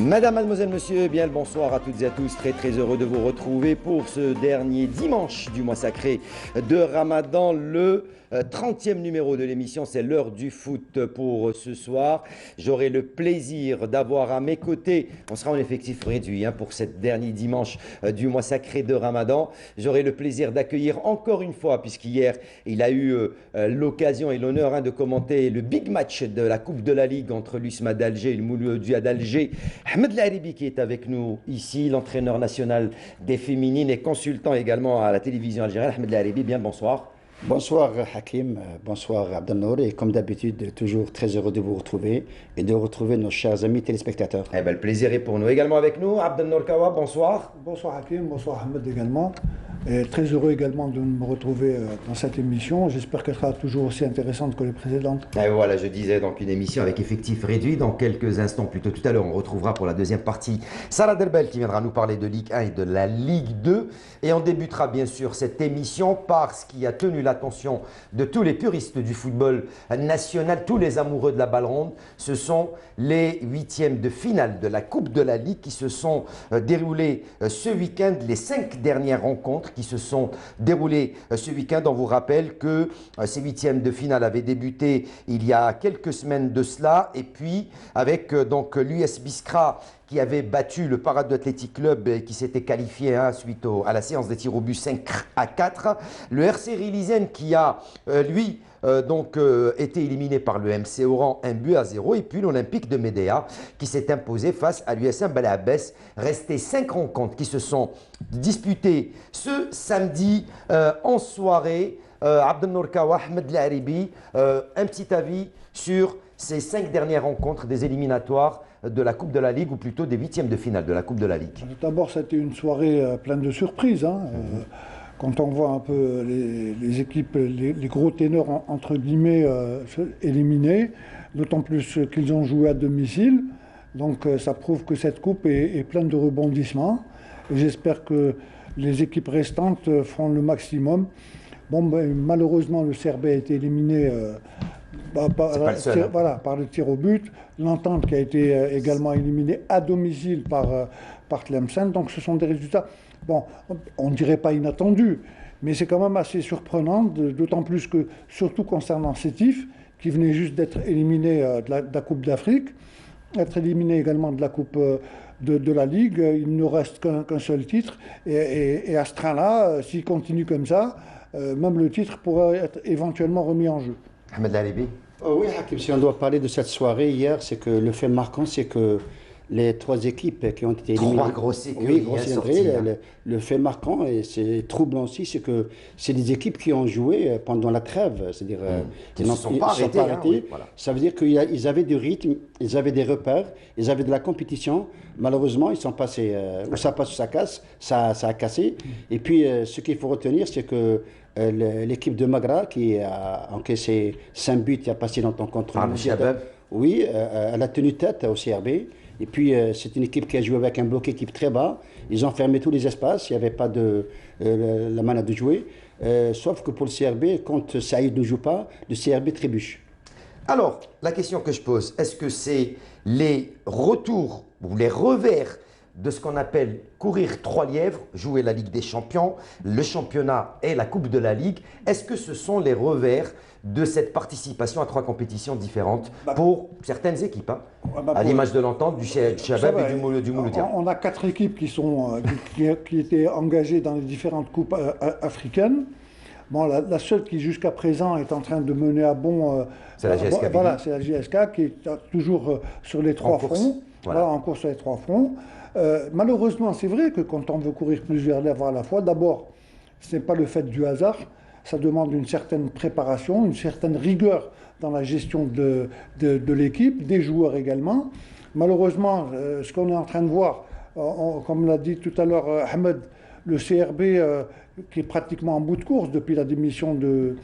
Madame, mademoiselle, monsieur, eh bien le bonsoir à toutes et à tous. Très heureux de vous retrouver pour ce dernier dimanche du mois sacré de Ramadan, le 30e numéro de l'émission. C'est l'heure du foot pour ce soir. J'aurai le plaisir d'avoir à mes côtés, on sera en effectif réduit pour ce dernier dimanche du mois sacré de Ramadan. J'aurai le plaisir d'accueillir encore une fois, puisqu'hier il a eu l'occasion et l'honneur de commenter le big match de la Coupe de la Ligue entre l'USMA d'Alger et le Mouloudia d'Alger. Ahmed Laribi qui est avec nous ici, l'entraîneur national des féminines et consultant également à la télévision algérienne. Ahmed Laribi, bien le bonsoir. Bonsoir Hakim, bonsoir Abdelnour et comme d'habitude, toujours très heureux de vous retrouver et de retrouver nos chers amis téléspectateurs. Eh ben, le plaisir est pour nous. Également avec nous, Abdelnour Kawa, bonsoir. Bonsoir Hakim, bonsoir Ahmed également. Et très heureux également de me retrouver dans cette émission. J'espère qu'elle sera toujours aussi intéressante que les précédentes. Et voilà, je disais donc une émission avec effectif réduit. Dans quelques instants, plutôt tout à l'heure, on retrouvera pour la deuxième partie Sarah Delbel qui viendra nous parler de Ligue 1 et de la Ligue 2. Et on débutera bien sûr cette émission par ce qui a tenu l'attention de tous les puristes du football national, tous les amoureux de la balle ronde. Ce sont les huitièmes de finale de la Coupe de la Ligue qui se sont déroulés ce week-end, les 5 dernières rencontres qui se sont déroulées ce week-end. On vous rappelle que ces huitièmes de finale avaient débuté il y a quelques semaines de cela, et puis avec donc l'US Biskra qui avait battu le Parade Athletic Club et qui s'était qualifié suite à la séance des tirs au but 5-4. Le RC Rilisen qui a, lui, été éliminé par le MC Oran 1-0. Et puis l'Olympique de Médéa qui s'est imposé face à l'USM Balabès. Resté 5 rencontres qui se sont disputées ce samedi en soirée. Abdelnour Kawa, Ahmed Laribi, un petit avis sur ces 5 dernières rencontres des éliminatoires de la Coupe de la Ligue, ou plutôt des huitièmes de finale de la Coupe de la Ligue. D'abord, c'était une soirée pleine de surprises. Quand on voit un peu les équipes, les gros ténors entre guillemets éliminés, d'autant plus qu'ils ont joué à domicile. Donc ça prouve que cette coupe est pleine de rebondissements. J'espère que les équipes restantes feront le maximum. Bon, malheureusement, le CRB a été éliminé par le tir au but. L'Entente qui a été également éliminée à domicile par Tlemcen. Donc ce sont des résultats, bon, on ne dirait pas inattendus, mais c'est quand même assez surprenant, d'autant plus que, surtout concernant Sétif, qui venait juste d'être éliminé de la Coupe d'Afrique, être éliminé également de la Coupe de la Ligue. Il ne reste qu'un seul titre. Et à ce train-là, s'il continue comme ça, même le titre pourrait être éventuellement remis en jeu. Ahmed Laribi. Oui, Hakim, si on doit parler de cette soirée hier, c'est que le fait marquant, c'est que les 3 équipes qui ont été éliminées. 3 grosses équipes. Oui, le fait marquant, et c'est troublant aussi, c'est que c'est des équipes qui ont joué pendant la trêve. C'est-à-dire, ils ne se sont pas arrêtés. Oui, voilà. Ça veut dire qu'ils avaient du rythme, ils avaient des repères, ils avaient de la compétition. Malheureusement, ils sont passés, où ça passe, où ça casse, ça a cassé. Et puis, ce qu'il faut retenir, c'est que l'équipe de Magra, qui a encaissé 5 buts il n'y a pas si longtemps contre le Shabab. Oui, elle a tenu tête au CRB. Et puis, c'est une équipe qui a joué avec un bloc équipe très bas. Ils ont fermé tous les espaces. Il n'y avait pas la manière de jouer. Sauf que pour le CRB, quand Saïd ne joue pas, le CRB trébuche. Alors, la question que je pose, est-ce que c'est les retours ou les revers de ce qu'on appelle courir 3 lièvres, jouer la Ligue des Champions, le championnat et la Coupe de la Ligue? Est-ce que ce sont les revers de cette participation à 3 compétitions différentes pour certaines équipes, à l'image de l'Entente, du Shabab et du Mouloudia? On a 4 équipes qui étaient engagées dans les différentes coupes africaines. Bon, la seule qui jusqu'à présent est en train de mener à bon, c'est la GSK. Voilà, c'est la GSK qui est toujours sur les 3 fronts. Voilà, en course sur les 3 fronts. Malheureusement, c'est vrai que quand on veut courir plusieurs lèvres à la fois, d'abord, ce n'est pas le fait du hasard, ça demande une certaine préparation, une certaine rigueur dans la gestion de l'équipe, des joueurs également. Malheureusement, ce qu'on est en train de voir, comme l'a dit tout à l'heure Ahmed, le CRB qui est pratiquement en bout de course depuis la démission de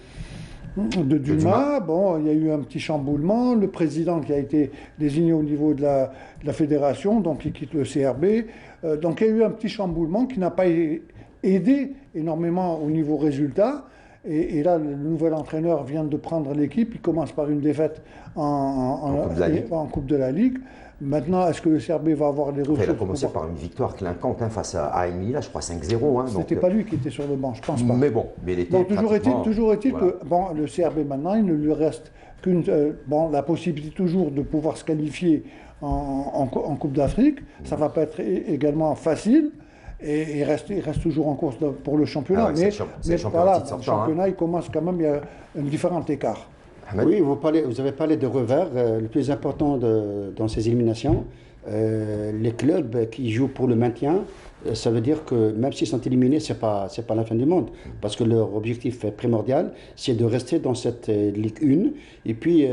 Dumas. Bon, il y a eu un petit chamboulement. Le président qui a été désigné au niveau de la fédération, donc il quitte le CRB. Donc il y a eu un petit chamboulement qui n'a pas aidé énormément au niveau résultat. Et là, le nouvel entraîneur vient de prendre l'équipe. Il commence par une défaite en Coupe de la Ligue. Maintenant, est-ce que le CRB va avoir les ressources? Il a commencé par une victoire clinquante face à Amiens, je crois 5-0. Hein, c'était pas lui qui était sur le banc, je pense pas. Mais bon, il était donc, toujours est-il que le CRB maintenant, il ne lui reste qu'une la possibilité toujours de pouvoir se qualifier en Coupe d'Afrique. Ça va pas être également facile. Et il reste toujours en course pour le championnat. Ah ouais, mais voilà, le championnat, il commence quand même, il y a un différent écart. Oui, vous avez parlé de revers. Le plus important dans ces éliminations, les clubs qui jouent pour le maintien, ça veut dire que même s'ils sont éliminés, c'est pas la fin du monde. Parce que leur objectif primordial, c'est de rester dans cette Ligue 1. Et puis,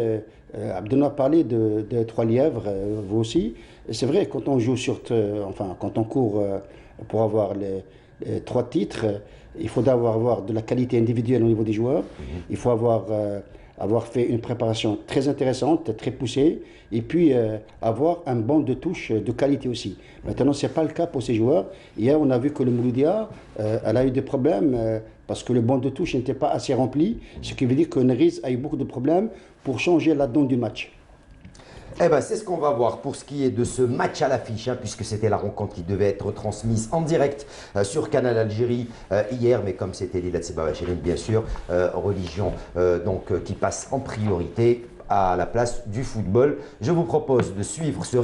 Abdelnou a parlé de Trois Lièvres, vous aussi. C'est vrai, quand on joue quand on court pour avoir les 3 titres, il faut avoir de la qualité individuelle au niveau des joueurs. Il faut avoir fait une préparation très intéressante, très poussée, et puis avoir un banc de touche de qualité aussi. Maintenant, ce n'est pas le cas pour ces joueurs. Hier, on a vu que le Mouloudia, elle a eu des problèmes parce que le banc de touche n'était pas assez rempli, ce qui veut dire que Neriz a eu beaucoup de problèmes pour changer la donne du match. Eh ben, c'est ce qu'on va voir pour ce qui est de ce match à l'affiche, puisque c'était la rencontre qui devait être transmise en direct sur Canal Algérie hier, mais comme c'était l'Ilat Sebawachelin, bien sûr, religion qui passe en priorité à la place du football. Je vous propose de suivre ce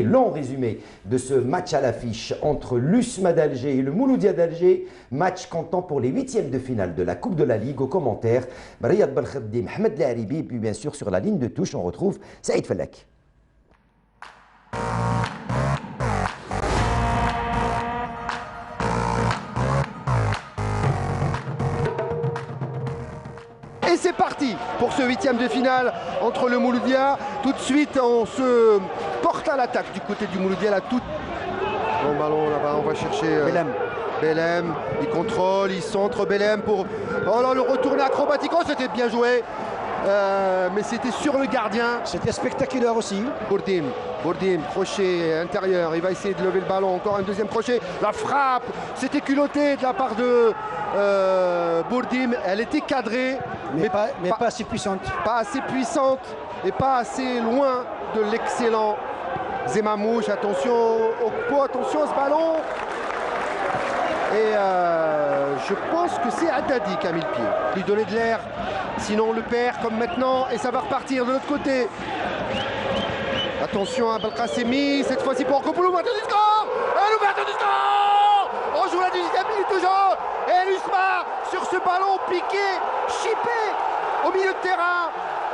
long résumé de ce match à l'affiche entre l'USMA d'Alger et le Mouloudia d'Alger, match comptant pour les 8e de finale de la Coupe de la Ligue. Aux commentaires, Riyad Belkhadi, Mohamed Laharibi, et puis bien sûr sur la ligne de touche, on retrouve Saïd Fellek. Et c'est parti pour ce 8e de finale entre le Mouloudia. Tout de suite, on se porte à l'attaque du côté du Mouloudia. Bon ballon là-bas, on va chercher Belem. Il contrôle, il centre Belem pour... Oh là, le retourné acrobatique, oh, c'était bien joué. Mais c'était sur le gardien. C'était spectaculaire aussi. Bourdim, crochet intérieur, il va essayer de lever le ballon, encore un deuxième crochet, la frappe, c'était culotté de la part de Bourdim, elle était cadrée, mais pas assez puissante. Pas assez puissante et pas assez loin de l'excellent Zemamouche. Attention au pot, attention à ce ballon. Et je pense que c'est Haddadi qui a mis le pied. Lui donner de l'air, sinon on le perd comme maintenant et ça va repartir de l'autre côté. Attention à Belkacemi, cette fois-ci pour Kopoulou, l'ouverture du score. Et l'ouverture du score. On joue la 18e minute de jeu. Et l'USMA sur ce ballon piqué, chippé au milieu de terrain.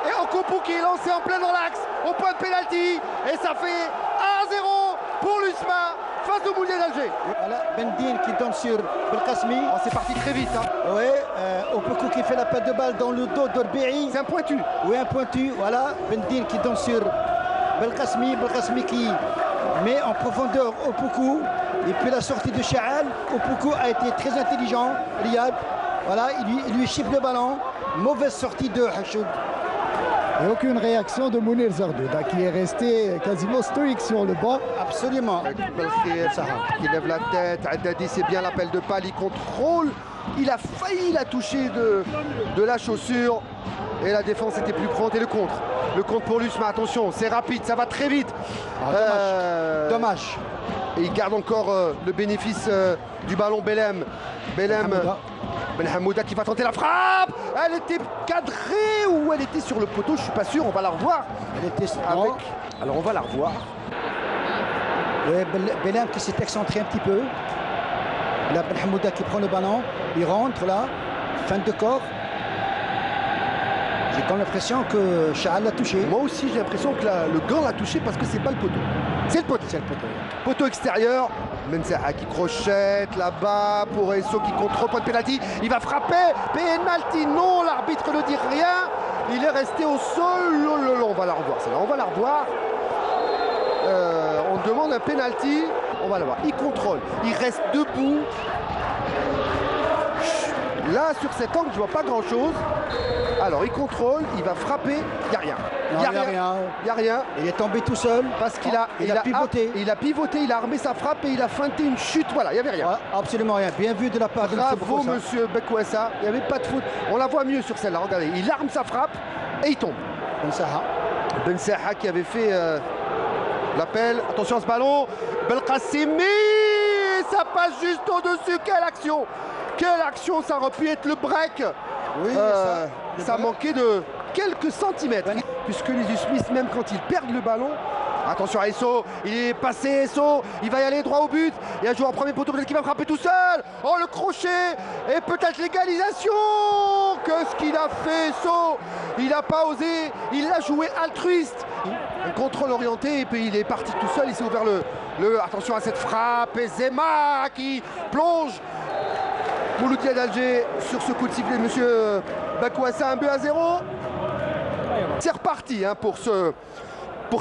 Et Okopou qui est lancé en plein dans l'axe au point de pénalty. Et ça fait 1-0 pour l'USMA face au Mouloudia d'Alger. Voilà, Bendine qui donne sur Belkacemi. Oh, c'est parti très vite. Oui, Okopou qui fait la patte de balle dans le dos d'Orbe'i. C'est un pointu. Oui, un pointu. Voilà, Bendine qui donne sur Belkacemi qui met en profondeur Opoku. Et puis la sortie de Chaal, Opoku a été très intelligent, Riyad. Voilà, il lui chipe le ballon. Mauvaise sortie de Hachoud. Et aucune réaction de Mounir Zardouda qui est resté quasiment stoïque sur le banc. Absolument. Il lève la tête, Haddadi, c'est bien l'appel de balle, il contrôle. Il a failli la toucher de la chaussure. Et la défense était plus prompte et le contre pour l'USMA, attention, c'est rapide, ça va très vite. Dommage. Et il garde encore le bénéfice du ballon Belem. Ben Hamouda qui va tenter la frappe. Elle était cadrée ou elle était sur le poteau, je suis pas sûr, on va la revoir. Elle était avec... Alors on va la revoir. Belem qui s'est excentré un petit peu. Là, Ben Hamouda qui prend le ballon, il rentre là, fin de corps. J'ai comme l'impression que Chaal l'a touché. Moi aussi j'ai l'impression que le gant l'a touché parce que c'est pas le poteau. C'est le poteau. Poteau extérieur. Mensaha qui crochette là-bas pour Esso qui contrôle point de pénalty. Il va frapper. Pénalty, non, l'arbitre ne dit rien. Il est resté au sol. On va la revoir. C'est là, on va la revoir. On demande un pénalty. On va la voir. Il contrôle. Il reste debout. Là, sur cet angle, je vois pas grand-chose. Alors, il contrôle. Il va frapper. Il n'y a rien. Non, il n'y a rien. Il n'y a rien. Il est tombé tout seul. Parce qu'il a pivoté. Il a pivoté, il a armé sa frappe et il a feinté une chute. Voilà, il n'y avait rien. Ouais, absolument rien. Bien vu de la part de Bravo, monsieur Bekwassa. Il n'y avait pas de faute. On la voit mieux sur celle-là. Regardez, il arme sa frappe et il tombe. Ben Saha qui avait fait l'appel. Attention à ce ballon. Belkacemi. Ça passe juste au-dessus. Quelle action! Quelle action! Ça aurait pu être le break. Oui, ça manquait de quelques centimètres. Puisque les Smith, même quand ils perdent le ballon, attention à Esso, il est passé Esso, il va y aller droit au but. Il a joué en premier poteau, peut-être qu'il va frapper tout seul. Oh, le crochet et peut-être l'égalisation. Qu'est-ce qu'il a fait Esso? Il n'a pas osé, il l'a joué altruiste. Un contrôle orienté et puis il est parti tout seul, il s'est ouvert attention à cette frappe et Zema qui plonge. Mouloudia d'Alger sur ce coup de sifflet, monsieur Bekwassa, 1-0. C'est reparti hein, pour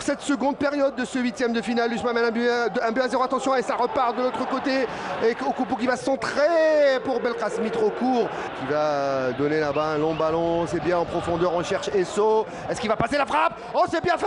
cette seconde période de ce huitième de finale. L'USMA mène 1-0, attention, et ça repart de l'autre côté. Et Okupo qui va centrer pour Belkacemi, trop court. Qui va donner là-bas un long ballon, c'est bien en profondeur, on cherche Esso. Est-ce qu'il va passer la frappe? Oh, c'est bien fait!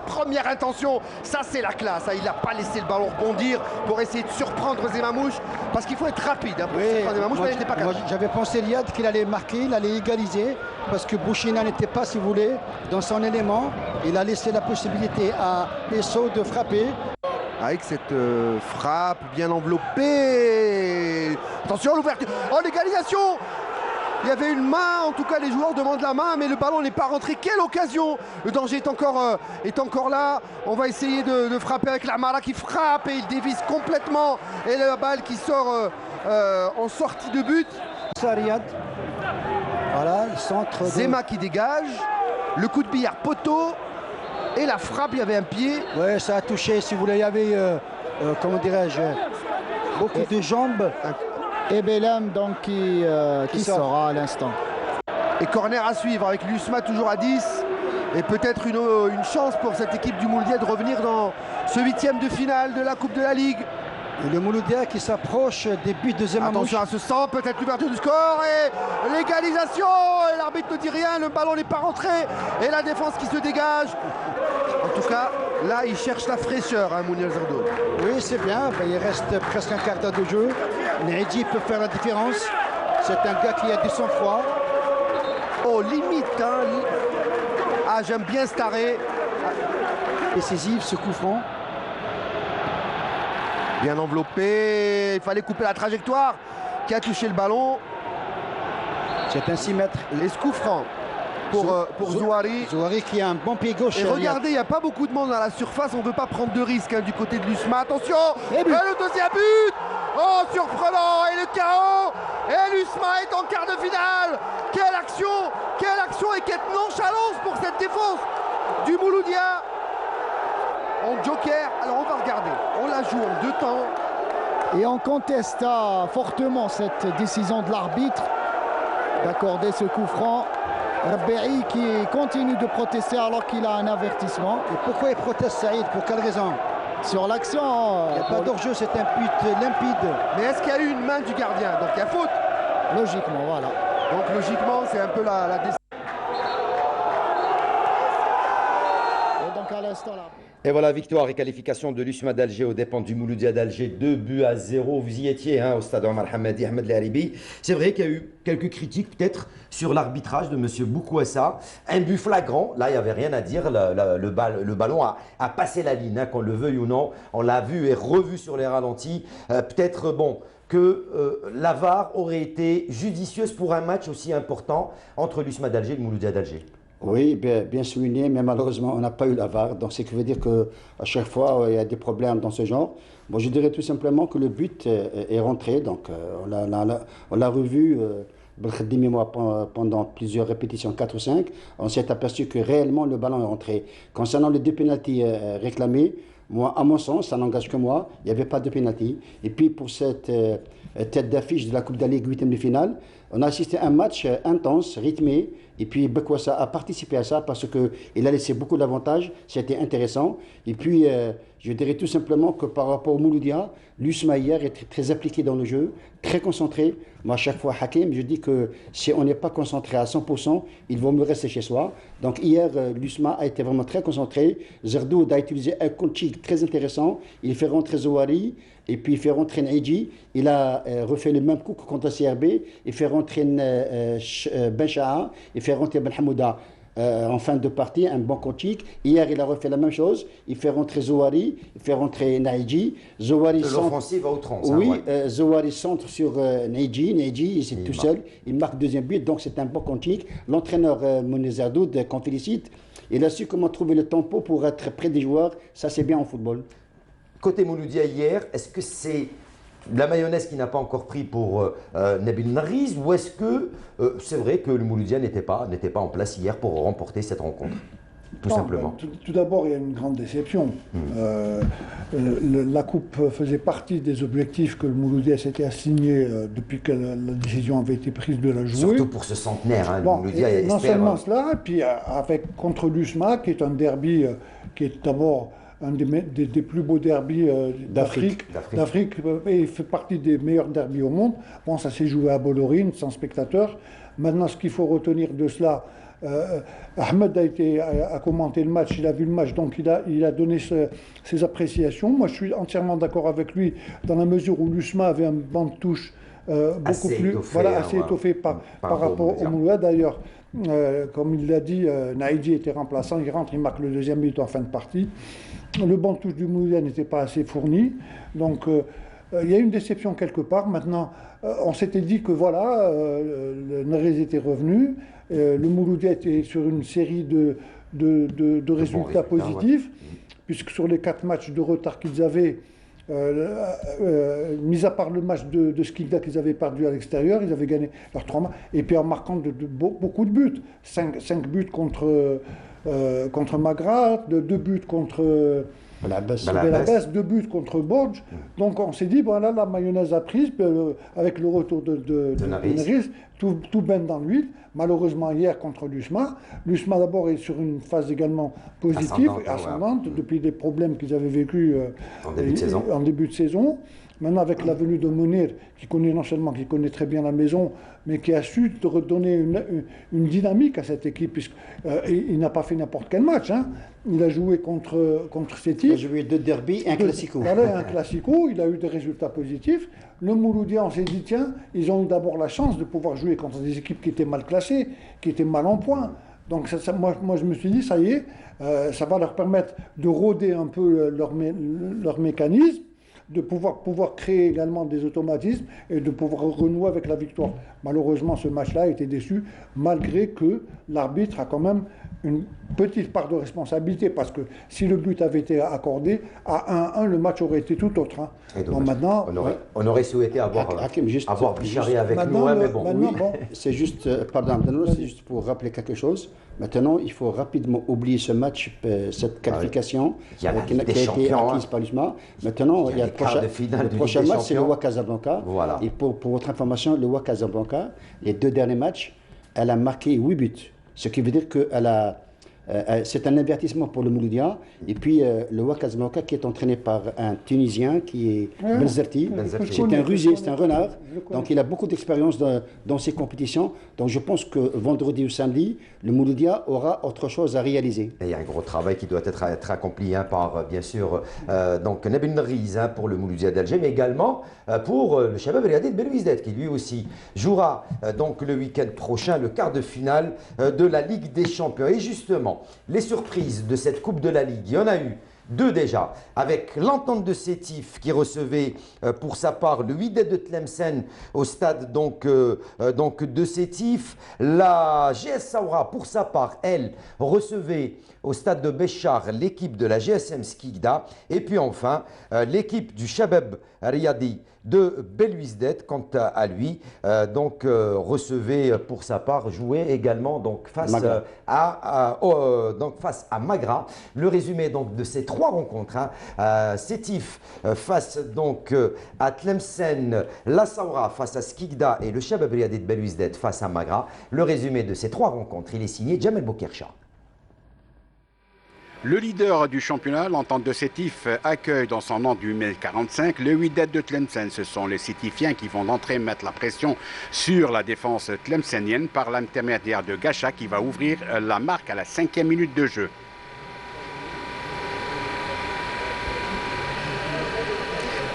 Première intention, ça c'est la classe. Il n'a pas laissé le ballon rebondir pour essayer de surprendre Zemamouche. Parce qu'il faut être rapide hein, pour surprendre Zemamouche, mais il n'était pas capable. J'avais pensé Liad qu'il allait marquer, il allait égaliser. Parce que Bouchina n'était pas, si vous voulez, dans son élément. Il a laissé la possibilité à Esso de frapper. Avec cette frappe bien enveloppée. Attention, l'ouverture. Oh, l'égalisation! Il y avait une main, en tout cas les joueurs demandent la main, mais le ballon n'est pas rentré. Quelle occasion! Le danger est encore là. On va essayer de frapper avec Lamara qui frappe et il dévisse complètement. Et la balle qui sort en sortie de but. Sariad. Voilà, le centre. Zema qui dégage. Le coup de billard poteau. Et la frappe, il y avait un pied. Ouais, ça a touché, si vous voulez. Il y avait, comment dirais-je, beaucoup de jambes. Et Belem donc qui sort à l'instant. Et corner à suivre avec l'USMA toujours à 10. Et peut-être une chance pour cette équipe du Mouloudia de revenir dans ce huitième de finale de la Coupe de la Ligue. Et le Mouloudia qui s'approche des buts de Zemamouche. Attention à ce centre, peut-être l'ouverture du score et l'égalisation. Et l'arbitre ne dit rien, le ballon n'est pas rentré. Et la défense qui se dégage. En tout cas, là, il cherche la fraîcheur, hein, Mounir Zardo. Oui, c'est bien. Ben, il reste presque un quart d'heure de jeu. Neji peut faire la différence. C'est un gars qui a du sang-froid. Oh, limite, hein. Ah, j'aime bien cet arrêt. Décisif, ce coup franc. Bien enveloppé. Il fallait couper la trajectoire. Qui a touché le ballon. C'est un 6 mètres. Les coups francs pour Zouari. Zouari qui a un bon pied gauche. Et regardez, il n'y a pas beaucoup de monde dans la surface. On ne veut pas prendre de risques hein, du côté de l'USMA. Attention, et le deuxième but. Oh, surprenant. Et le KO. Et l'USMA est en quart de finale. Quelle action et quelle nonchalance pour cette défense du Mouloudia. En joker, alors on va regarder. On la joue en 2 temps. Et on contesta fortement cette décision de l'arbitre d'accorder ce coup franc. Rabéi qui continue de protester alors qu'il a un avertissement. Et pourquoi il proteste, Saïd? Pour quelle raison? Sur l'action. Il n'y a pas d'hors-jeu, c'est un but limpide. Mais est-ce qu'il y a eu une main du gardien? Donc il y a faute. Logiquement, voilà. Donc logiquement, c'est un peu la décision. Et donc à l'instant là. Et voilà, victoire et qualification de l'USMA d'Alger aux dépens du Mouloudia d'Alger, 2-0. Vous y étiez hein, au stade Omar Hamadi, Ahmed Laribi. C'est vrai qu'il y a eu quelques critiques peut-être sur l'arbitrage de M. Bekwassa. Un but flagrant, là il n'y avait rien à dire. Le ballon a passé la ligne, hein, qu'on le veuille ou non. On l'a vu et revu sur les ralentis. Peut-être bon que la VAR aurait été judicieuse pour un match aussi important entre l'USMA d'Alger et le Mouloudia d'Alger. Oui, bien souligné, mais malheureusement, on n'a pas eu la VAR. Donc, c'est ce qui veut dire qu'à chaque fois, il y a des problèmes dans ce genre. Bon, je dirais tout simplement que le but est rentré. Donc, on l'a revu pendant plusieurs répétitions, 4 ou 5. On s'est aperçu que réellement, le ballon est rentré. Concernant les 2 pénaltys réclamés, moi, à mon sens, ça n'engage que moi, il n'y avait pas de pénalty. Et puis, pour cette tête d'affiche de la Coupe de la Ligue 8e de finale, On a assisté à un match intense, rythmé, et puis Bekwassa a participé à ça parce qu'il a laissé beaucoup d'avantages, c'était intéressant. Et puis, je dirais tout simplement que par rapport au Mouloudia, l'USMA hier est très appliqué dans le jeu, très concentré. Moi, à chaque fois, Hakim, je dis que si on n'est pas concentré à 100%, il vaut mieux rester chez soi. Donc hier, l'USMA a été vraiment très concentré. Zerdoud a utilisé un coaching très intéressant. Il fait rentrer Zouari. Et puis il fait rentrer Naïdji, il a refait le même coup que contre CRB, il fait rentrer Ben Shaha, il fait rentrer Ben Hamouda en fin de partie, un bon coaching. Hier il a refait la même chose, il fait rentrer Zouari, il fait rentrer Naïdji. Zouari centre. L'offensive à outrance. Oui, Zouari centre sur Naïdji, Naïdji il est tout seul, il marque deuxième but, donc c'est un bon coaching. L'entraîneur Mounir Zerdoud qu'on félicite, il a su comment trouver le tempo pour être près des joueurs, ça c'est bien en football. Côté Mouloudia hier, est-ce que c'est la mayonnaise qui n'a pas encore pris pour Nabil Narriz ou est-ce que c'est vrai que le Mouloudia n'était pas en place hier pour remporter cette rencontre? Tout simplement. Tout d'abord, il y a une grande déception. La Coupe faisait partie des objectifs que le Mouloudia s'était assigné depuis que la décision avait été prise de la jouer. Surtout pour ce centenaire, le Mouloudia espère. Non seulement cela, et puis contre l'USMA, qui est un derby qui est d'abord un des plus beaux derbys d'Afrique. Et il fait partie des meilleurs derbys au monde. Bon, ça s'est joué à Bolorine, sans spectateurs. Maintenant, ce qu'il faut retenir de cela, Ahmed a commenté le match, il a vu le match, donc il a donné ses appréciations. Moi, je suis entièrement d'accord avec lui, dans la mesure où l'USMA avait un banc de touche beaucoup plus assez étoffé par rapport au Mouloudia. D'ailleurs, comme il l'a dit, Naïdji était remplaçant, il rentre, il marque le deuxième but en fin de partie. Le banc de touche du Mouloudia n'était pas assez fourni, donc il y a une déception quelque part. Maintenant, on s'était dit que voilà, le Narriz était revenu, le Mouloudia était sur une série de résultats positifs, puisque sur les 4 matchs de retard qu'ils avaient, mis à part le match de Skikda qu'ils avaient perdu à l'extérieur, ils avaient gagné leurs 3 matchs, et puis en marquant beaucoup de buts, 5 buts contre Magra, 2 buts contre Belabès, 2 buts contre Borj. Donc on s'est dit, voilà, la mayonnaise a prise, avec le retour de Narriz, tout baigne dans l'huile. Malheureusement, hier contre l'USMA, l'USMA d'abord est sur une phase également positive, ascendante, depuis les problèmes qu'ils avaient vécus en début de saison. Maintenant, avec la venue de Mounir, qui connaît très bien la maison, mais qui a su redonner une dynamique à cette équipe, puisqu'il n'a pas fait n'importe quel match. Il a joué contre Sétif. Il a joué 2 derbys et un classico. Voilà, un classico, il a eu des résultats positifs. Le Mouloudia, on s'est dit, tiens, ils ont eu d'abord la chance de pouvoir jouer contre des équipes qui étaient mal classées, qui étaient mal en point. Donc moi, je me suis dit, ça y est, ça va leur permettre de rôder un peu leur mécanisme, de pouvoir créer également des automatismes et de pouvoir renouer avec la victoire. Malheureusement, ce match-là a été déçu, malgré que l'arbitre a quand même une petite part de responsabilité, parce que si le but avait été accordé, à 1-1, le match aurait été tout autre. Donc maintenant, on aurait souhaité avoir Bichari avec nous, mais bon. C'est juste, c'est juste pour rappeler quelque chose. Maintenant, il faut rapidement oublier ce match, cette qualification qui a été acquise par l'USMA. Maintenant, il y a le prochain match, c'est le WAC Casablanca. Voilà. Et pour votre information, le WAC Casablanca, les 2 derniers matchs, elle a marqué 8 buts. Ce qui veut dire qu'elle a c'est un avertissement pour le Mouloudia. Et puis le WAC Casablanca qui est entraîné par un Tunisien qui est Benzerti. C'est un rusé, c'est un renard. Donc il a beaucoup d'expérience dans ces compétitions. Donc je pense que vendredi ou samedi, le Mouloudia aura autre chose à réaliser. Et il y a un gros travail qui doit être accompli par, bien sûr, donc Nabil Narriz pour le Mouloudia d'Alger, mais également pour le Chabab Riadi de Belouizdad qui lui aussi jouera donc le week-end prochain le quart de finale de la Ligue des Champions. Et justement, les surprises de cette Coupe de la Ligue, il y en a eu 2 déjà, avec l'Entente de Sétif qui recevait pour sa part le Wydad de Tlemcen au stade donc de Sétif. La GS Saoura pour sa part, elle, recevait au stade de Béchar l'équipe de la GSM Skikda. Et puis enfin, l'équipe du Chabab Riadi de Belouizdad, quant à lui, recevait pour sa part, jouer également donc, face à Magra. Le résumé donc, de ces 3 rencontres, Sétif face donc, à Tlemcen, la Saoura face à Skikda et le Shabab Riadi de Belouizdad face à Magra. Le résumé de ces 3 rencontres, il est signé Djamel Boukercha. Le leader du championnat, l'entente de Sétif, accueille dans son nom du mai 45 le Wydad de Tlemcen. Ce sont les Sétifiens qui vont d'entrée mettre la pression sur la défense tlemcenienne par l'intermédiaire de Gacha qui va ouvrir la marque à la 5e minute de jeu.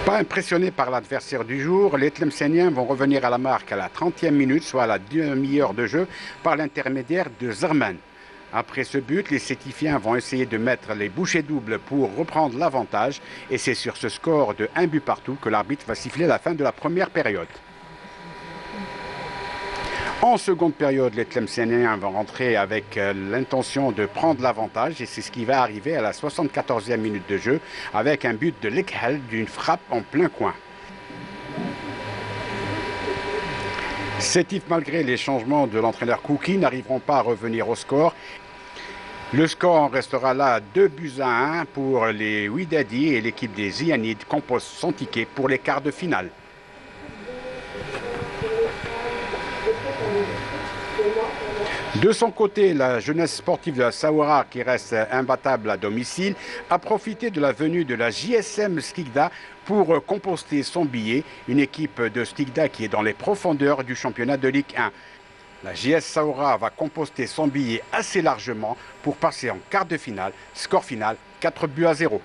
Pas impressionnés par l'adversaire du jour, les Tlemceniens vont revenir à la marque à la 30e minute, soit à la demi-heure de jeu, par l'intermédiaire de Zerman. Après ce but, les Sétifiens vont essayer de mettre les bouchées doubles pour reprendre l'avantage. Et c'est sur ce score de 1 but partout que l'arbitre va siffler la fin de la première période. En seconde période, les Tlemceniens vont rentrer avec l'intention de prendre l'avantage. Et c'est ce qui va arriver à la 74e minute de jeu avec un but de Lekhal d'une frappe en plein coin. Sétif, malgré les changements de l'entraîneur Kouki, n'arriveront pas à revenir au score. Le score en restera là 2-1 pour les Wydadi et l'équipe des Zianides compose son ticket pour les quarts de finale. De son côté, la jeunesse sportive de la Saoura, qui reste imbattable à domicile, a profité de la venue de la JSM Skikda pour composter son billet, une équipe de Skikda qui est dans les profondeurs du championnat de Ligue 1. La JS Saoura va composter son billet assez largement pour passer en quart de finale, score final 4-0.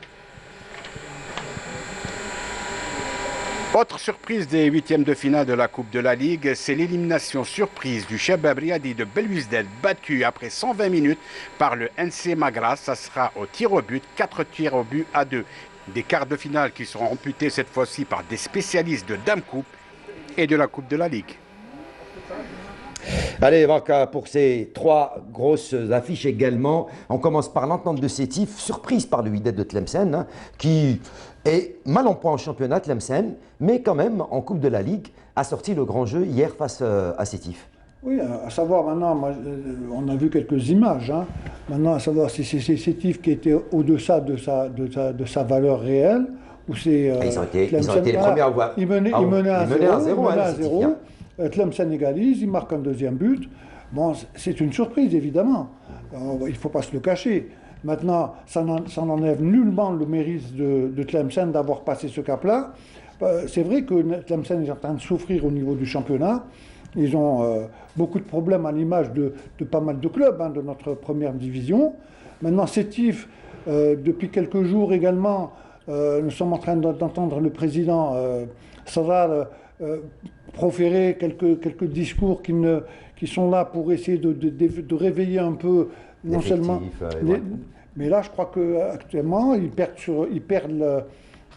Autre surprise des 8e de finale de la Coupe de la Ligue, c'est l'élimination surprise du Shabab Riadi de Belouizdad, battu après 120 minutes par le NC Magra. Ça sera au tir au but, 4 tirs au but à 2. Des quarts de finale qui seront amputés cette fois-ci par des spécialistes de Dame Coupe et de la Coupe de la Ligue. Allez, donc, pour ces 3 grosses affiches également, on commence par l'entente de Sétif, surprise par le Wydad de Tlemcen, qui est mal en point en championnat, Tlemcen, mais quand même en Coupe de la Ligue, a sorti le grand jeu hier face à Sétif. Oui, à savoir maintenant, on a vu quelques images, maintenant à savoir si c'est Sétif qui était au-deçà de sa valeur réelle, ou c'est... ils ont été les premiers à voir. Ils menaient à 0. Tlemcen égalise, il marque un deuxième but. Bon, c'est une surprise, évidemment. Il ne faut pas se le cacher. Maintenant, ça n'enlève nullement le mérite de Tlemcen d'avoir passé ce cap-là. C'est vrai que Tlemcen est en train de souffrir au niveau du championnat. Ils ont beaucoup de problèmes à l'image de pas mal de clubs de notre première division. Maintenant, Sétif, depuis quelques jours également, nous sommes en train d'entendre le président Sadar proférer quelques discours qui sont là pour essayer de réveiller un peu, non seulement... Mais là, je crois qu'actuellement, ils perdent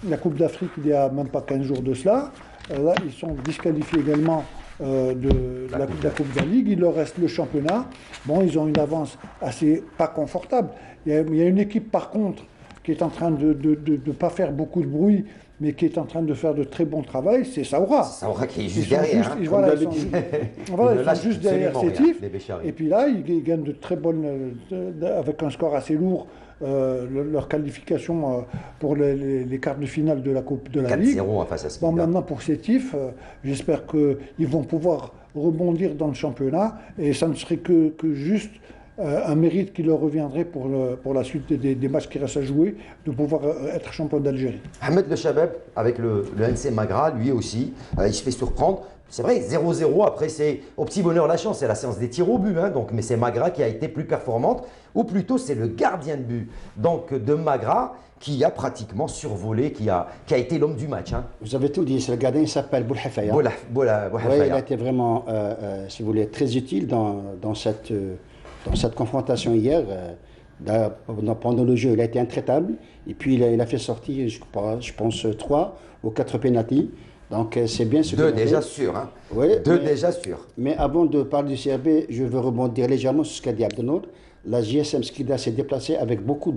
la Coupe d'Afrique il n'y a même pas 15 jours de cela. Là, ils sont disqualifiés également de la Coupe de la Ligue. Il leur reste le championnat. Bon, ils ont une avance assez pas confortable. Il y a une équipe, par contre, qui est en train de ne pas faire beaucoup de bruit, mais qui est en train de faire de très bon travail, c'est Saoura. Saoura qui est juste derrière. Ils sont juste derrière Sétif. Et puis là, ils gagnent de très bonnes, avec un score assez lourd, leur qualification pour les quarts de finale de la Coupe de la Ligue. 4-0 face à Skikda. Bon, maintenant pour Sétif, j'espère qu'ils vont pouvoir rebondir dans le championnat, et ça ne serait que juste un mérite qui leur reviendrait pour la suite des matchs qui restent à jouer, de pouvoir être champion d'Algérie. Ahmed Le Shabab, avec le NC Magra, lui aussi, il se fait surprendre. C'est vrai, 0-0, après c'est au petit bonheur la chance, c'est la séance des tirs au but, mais c'est Magra qui a été plus performante, ou plutôt c'est le gardien de but de Magra qui a pratiquement survolé, qui a été l'homme du match. Vous avez tout dit, ce gardien il s'appelle Bouhafaya. Bouhafaya. Il a été vraiment, si vous voulez, très utile dans cette confrontation hier. Pendant le jeu, il a été intraitable, et puis il a fait sortir, je pense, 3 ou 4 pénaltys. Donc c'est bien ce que 2 déjà sûrs. Oui, déjà sûrs. Mais avant de parler du CRB, je veux rebondir légèrement sur ce qu'a dit Abdenour. la JSM Skikda s'est déplacée avec beaucoup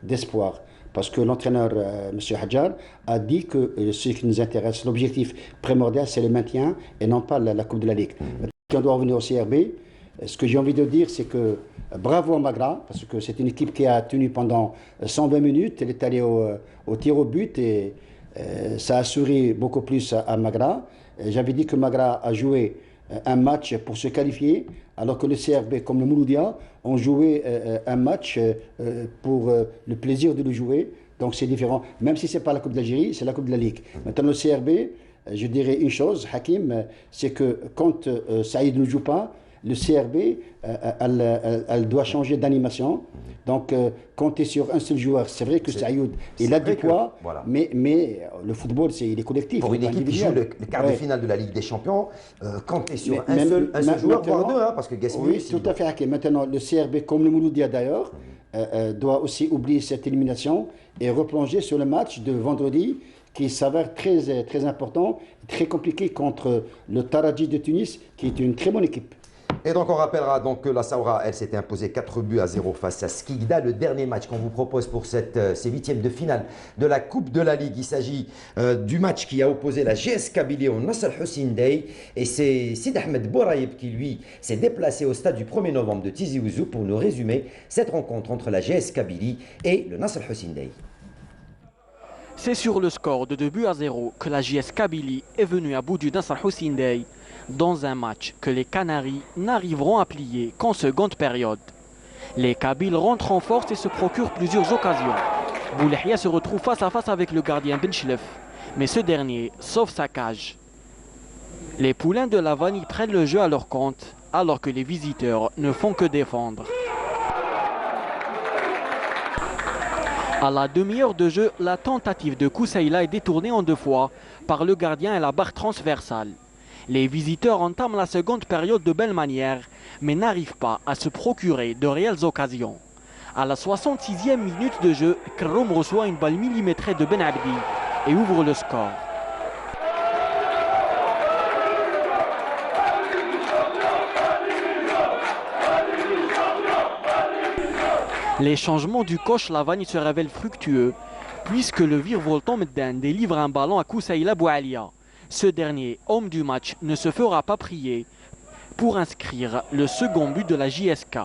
d'espoir. Parce que l'entraîneur, M. Hadjar, a dit que ce qui nous intéresse, l'objectif primordial, c'est le maintien et non pas la Coupe de la Ligue. Si on doit revenir au CRB, ce que j'ai envie de dire, c'est que bravo à Magra, parce que c'est une équipe qui a tenu pendant 120 minutes. Elle est allée au tir au but et ça a souri beaucoup plus à Magra. J'avais dit que Magra a joué un match pour se qualifier, alors que le CRB, comme le Mouloudia, ont joué un match pour le plaisir de le jouer. Donc c'est différent. Même si ce n'est pas la Coupe d'Algérie, c'est la Coupe de la Ligue. Maintenant, le CRB, je dirais une chose, Hakim, c'est que quand Saïd ne joue pas, le CRB, elle doit changer d'animation. Donc, compter sur un seul joueur, c'est vrai que Saïd, il a du poids, voilà. mais le football, il est collectif. Pour une équipe qui joue le quart de finale de la Ligue des Champions, compter sur un seul joueur, voire deux, hein, parce que Gasmi... Oui, tout à fait. Okay. Maintenant, le CRB, comme le Mouloudia d'ailleurs, doit aussi oublier cette élimination et replonger sur le match de vendredi, qui s'avère très important, très compliqué contre le Taraji de Tunis, qui est une très bonne équipe. Et donc on rappellera donc que la Saoura, elle s'était imposée 4-0 face à Skikda. Le dernier match qu'on vous propose pour ces huitièmes de finale de la Coupe de la Ligue, il s'agit du match qui a opposé la GS Kabylie au Nasr Hussein Dey. Et c'est Sid Ahmed Bouraïb qui lui s'est déplacé au stade du 1er novembre de Tizi Ouzou pour nous résumer cette rencontre entre la GS Kabylie et le Nasr Hussein Dey. C'est sur le score de 2-0 que la JS Kabylie est venue à bout du Nasr Hussein Dey dans un match que les Canaries n'arriveront à plier qu'en seconde période. Les Kabyles rentrent en force et se procurent plusieurs occasions. Boulahia se retrouve face à face avec le gardien Benchlef, mais ce dernier sauve sa cage. Les poulains de la Vanille prennent le jeu à leur compte, alors que les visiteurs ne font que défendre. À la demi-heure de jeu, la tentative de Koussaïla est détournée en 2 fois par le gardien et la barre transversale. Les visiteurs entament la seconde période de belle manière, mais n'arrivent pas à se procurer de réelles occasions. À la 66e minute de jeu, Krom reçoit une balle millimétrée de Ben Abdi et ouvre le score. Les changements du coach Lavani se révèlent fructueux, puisque le virevoltant Meddan délivre un ballon à Koussaïla Boualia. Ce dernier, homme du match, ne se fera pas prier pour inscrire le second but de la JSK.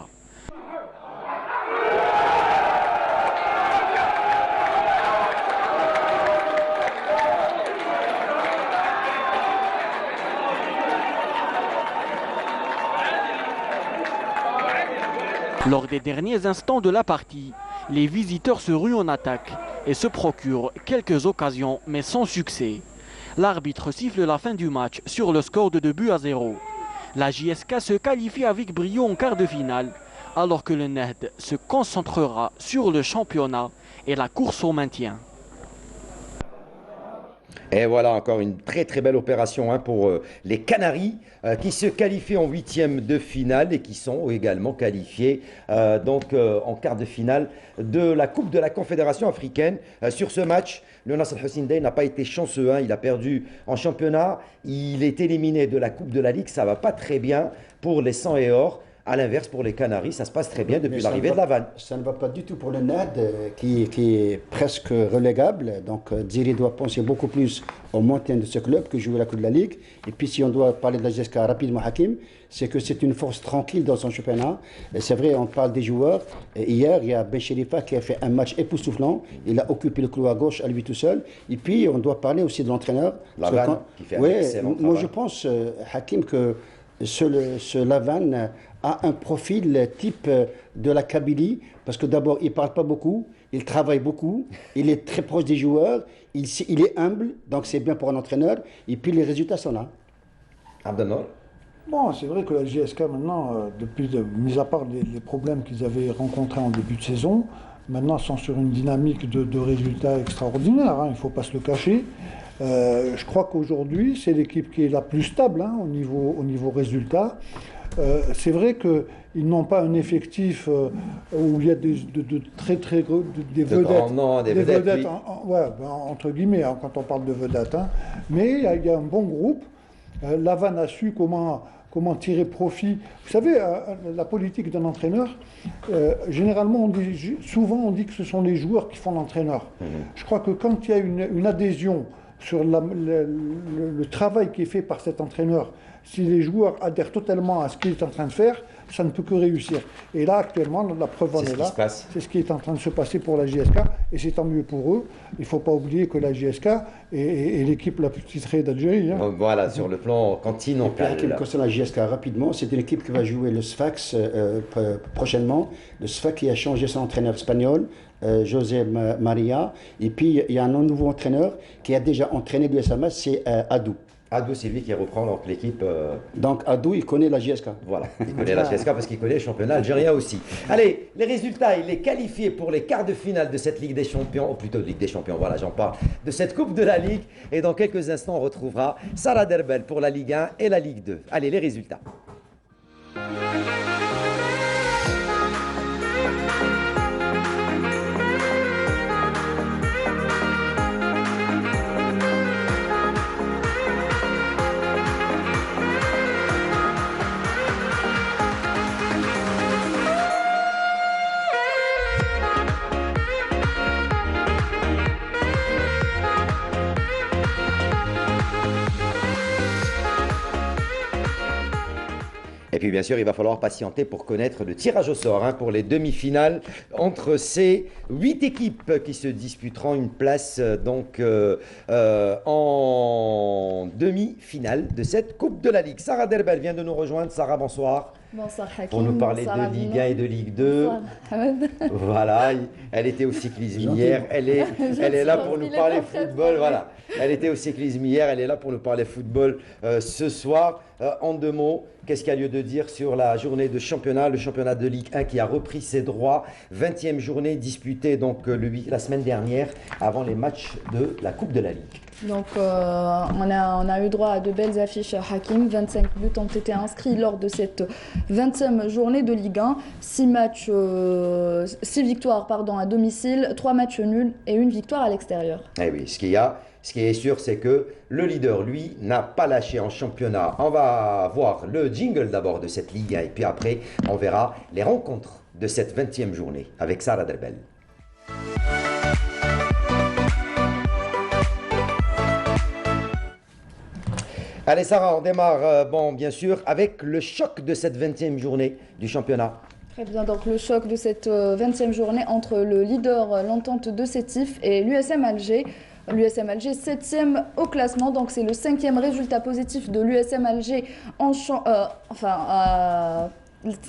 Lors des derniers instants de la partie, les visiteurs se ruent en attaque et se procurent quelques occasions, mais sans succès. L'arbitre siffle la fin du match sur le score de 2-0. La JSK se qualifie avec brio en quart de finale, alors que le Nahd se concentrera sur le championnat et la course au maintien. Et voilà encore une très belle opération pour les Canaries qui se qualifient en huitième de finale et qui sont également qualifiés en quart de finale de la Coupe de la Confédération africaine. Sur ce match, le Nasr Hussein Dey n'a pas été chanceux, il a perdu en championnat, il est éliminé de la Coupe de la Ligue, ça ne va pas très bien pour les 100 et or. À l'inverse, pour les Canaries, ça se passe très bien depuis l'arrivée de la vanne. Ça ne va pas du tout pour le NAD, qui est presque relégable. Donc, Dziri doit penser beaucoup plus au maintien de ce club que jouer la Coupe de la Ligue. Et puis, si on doit parler de la GSK rapidement, Hakim, c'est que c'est une force tranquille dans son championnat. C'est vrai, on parle des joueurs. Et hier, il y a Ben Cherifa qui a fait un match époustouflant. Il a occupé le clou à gauche à lui tout seul. Et puis, on doit parler aussi de l'entraîneur. La vanne, qui fait un excellent travail. Moi, je pense, Hakim, que ce Lavan a un profil type de la Kabylie, parce que d'abord, il ne parle pas beaucoup, il travaille beaucoup, il est très proche des joueurs, il est humble, donc c'est bien pour un entraîneur, et puis les résultats sont là. Abdelnour. Bon, c'est vrai que la GSK maintenant, mis à part les problèmes qu'ils avaient rencontrés en début de saison, maintenant sont sur une dynamique de résultats extraordinaires, il ne faut pas se le cacher. Je crois qu'aujourd'hui, c'est l'équipe qui est la plus stable au niveau résultat. C'est vrai qu'ils n'ont pas un effectif où il y a des vedettes, entre guillemets, quand on parle de vedettes. Mais il y a un bon groupe. Lavan a su comment comment tirer profit. Vous savez, la politique d'un entraîneur, généralement, souvent on dit que ce sont les joueurs qui font l'entraîneur. Je crois que quand il y a une adhésion sur le travail qui est fait par cet entraîneur, si les joueurs adhèrent totalement à ce qu'il est en train de faire, ça ne peut que réussir. Et là, actuellement, la preuve en est là. C'est ce qui est en train de se passer pour la JSK, et c'est tant mieux pour eux. Il ne faut pas oublier que la JSK est l'équipe la plus titrée d'Algérie. Hein. Voilà, sur le plan continental. Qui concerne la JSK rapidement, c'est une équipe qui va jouer le Sfax prochainement. Le Sfax qui a changé son entraîneur espagnol, José Maria. Et puis, il y a un nouveau entraîneur qui a déjà entraîné le SMS, c'est Adou. Adou, c'est lui qui reprend donc l'équipe. Donc Adou, il connaît la JSK. Voilà, il connaît la JSK parce qu'il connaît le championnat algérien aussi. Allez, les résultats, il est qualifié pour les quarts de finale de cette Ligue des Champions, ou plutôt Ligue des Champions, voilà, j'en parle, de cette Coupe de la Ligue. Et dans quelques instants, on retrouvera Sarah Derbel pour la Ligue 1 et la Ligue 2. Allez, les résultats. Et puis bien sûr, il va falloir patienter pour connaître le tirage au sort pour les demi-finales entre ces 8 équipes qui se disputeront une place en demi-finale de cette Coupe de la Ligue. Sarah Derbel vient de nous rejoindre. Sarah, bonsoir. Bonsoir Hakim. Pour nous parler de Ligue 1 et de Ligue 2. Voilà, elle était au cyclisme hier. Elle est là pour nous parler football. Voilà, elle était au cyclisme hier. Elle est là pour nous parler football ce soir. En 2 mots, qu'est-ce qu'il y a lieu de dire sur la journée de championnat, le championnat de Ligue 1 qui a repris ses droits, 20e journée disputée donc la semaine dernière avant les matchs de la Coupe de la Ligue. Donc on a eu droit à de belles affiches Hakim, 25 buts ont été inscrits lors de cette 20e journée de Ligue 1, 6 victoires à domicile, 3 matchs nuls et 1 victoire à l'extérieur. Eh oui, ce qui est sûr, c'est que le leader, lui, n'a pas lâché en championnat. On va voir le jingle d'abord de cette Ligue 1 et puis après, on verra les rencontres de cette 20e journée avec Sarah Derbel. Allez Sarah, on démarre, bien sûr, avec le choc de cette 20e journée du championnat. Très bien, donc le choc de cette 20e journée entre le leader, l'Entente de Sétif et l'USM Alger. L'USM Alger 7e au classement, donc c'est le 5e résultat positif de l'USM Alger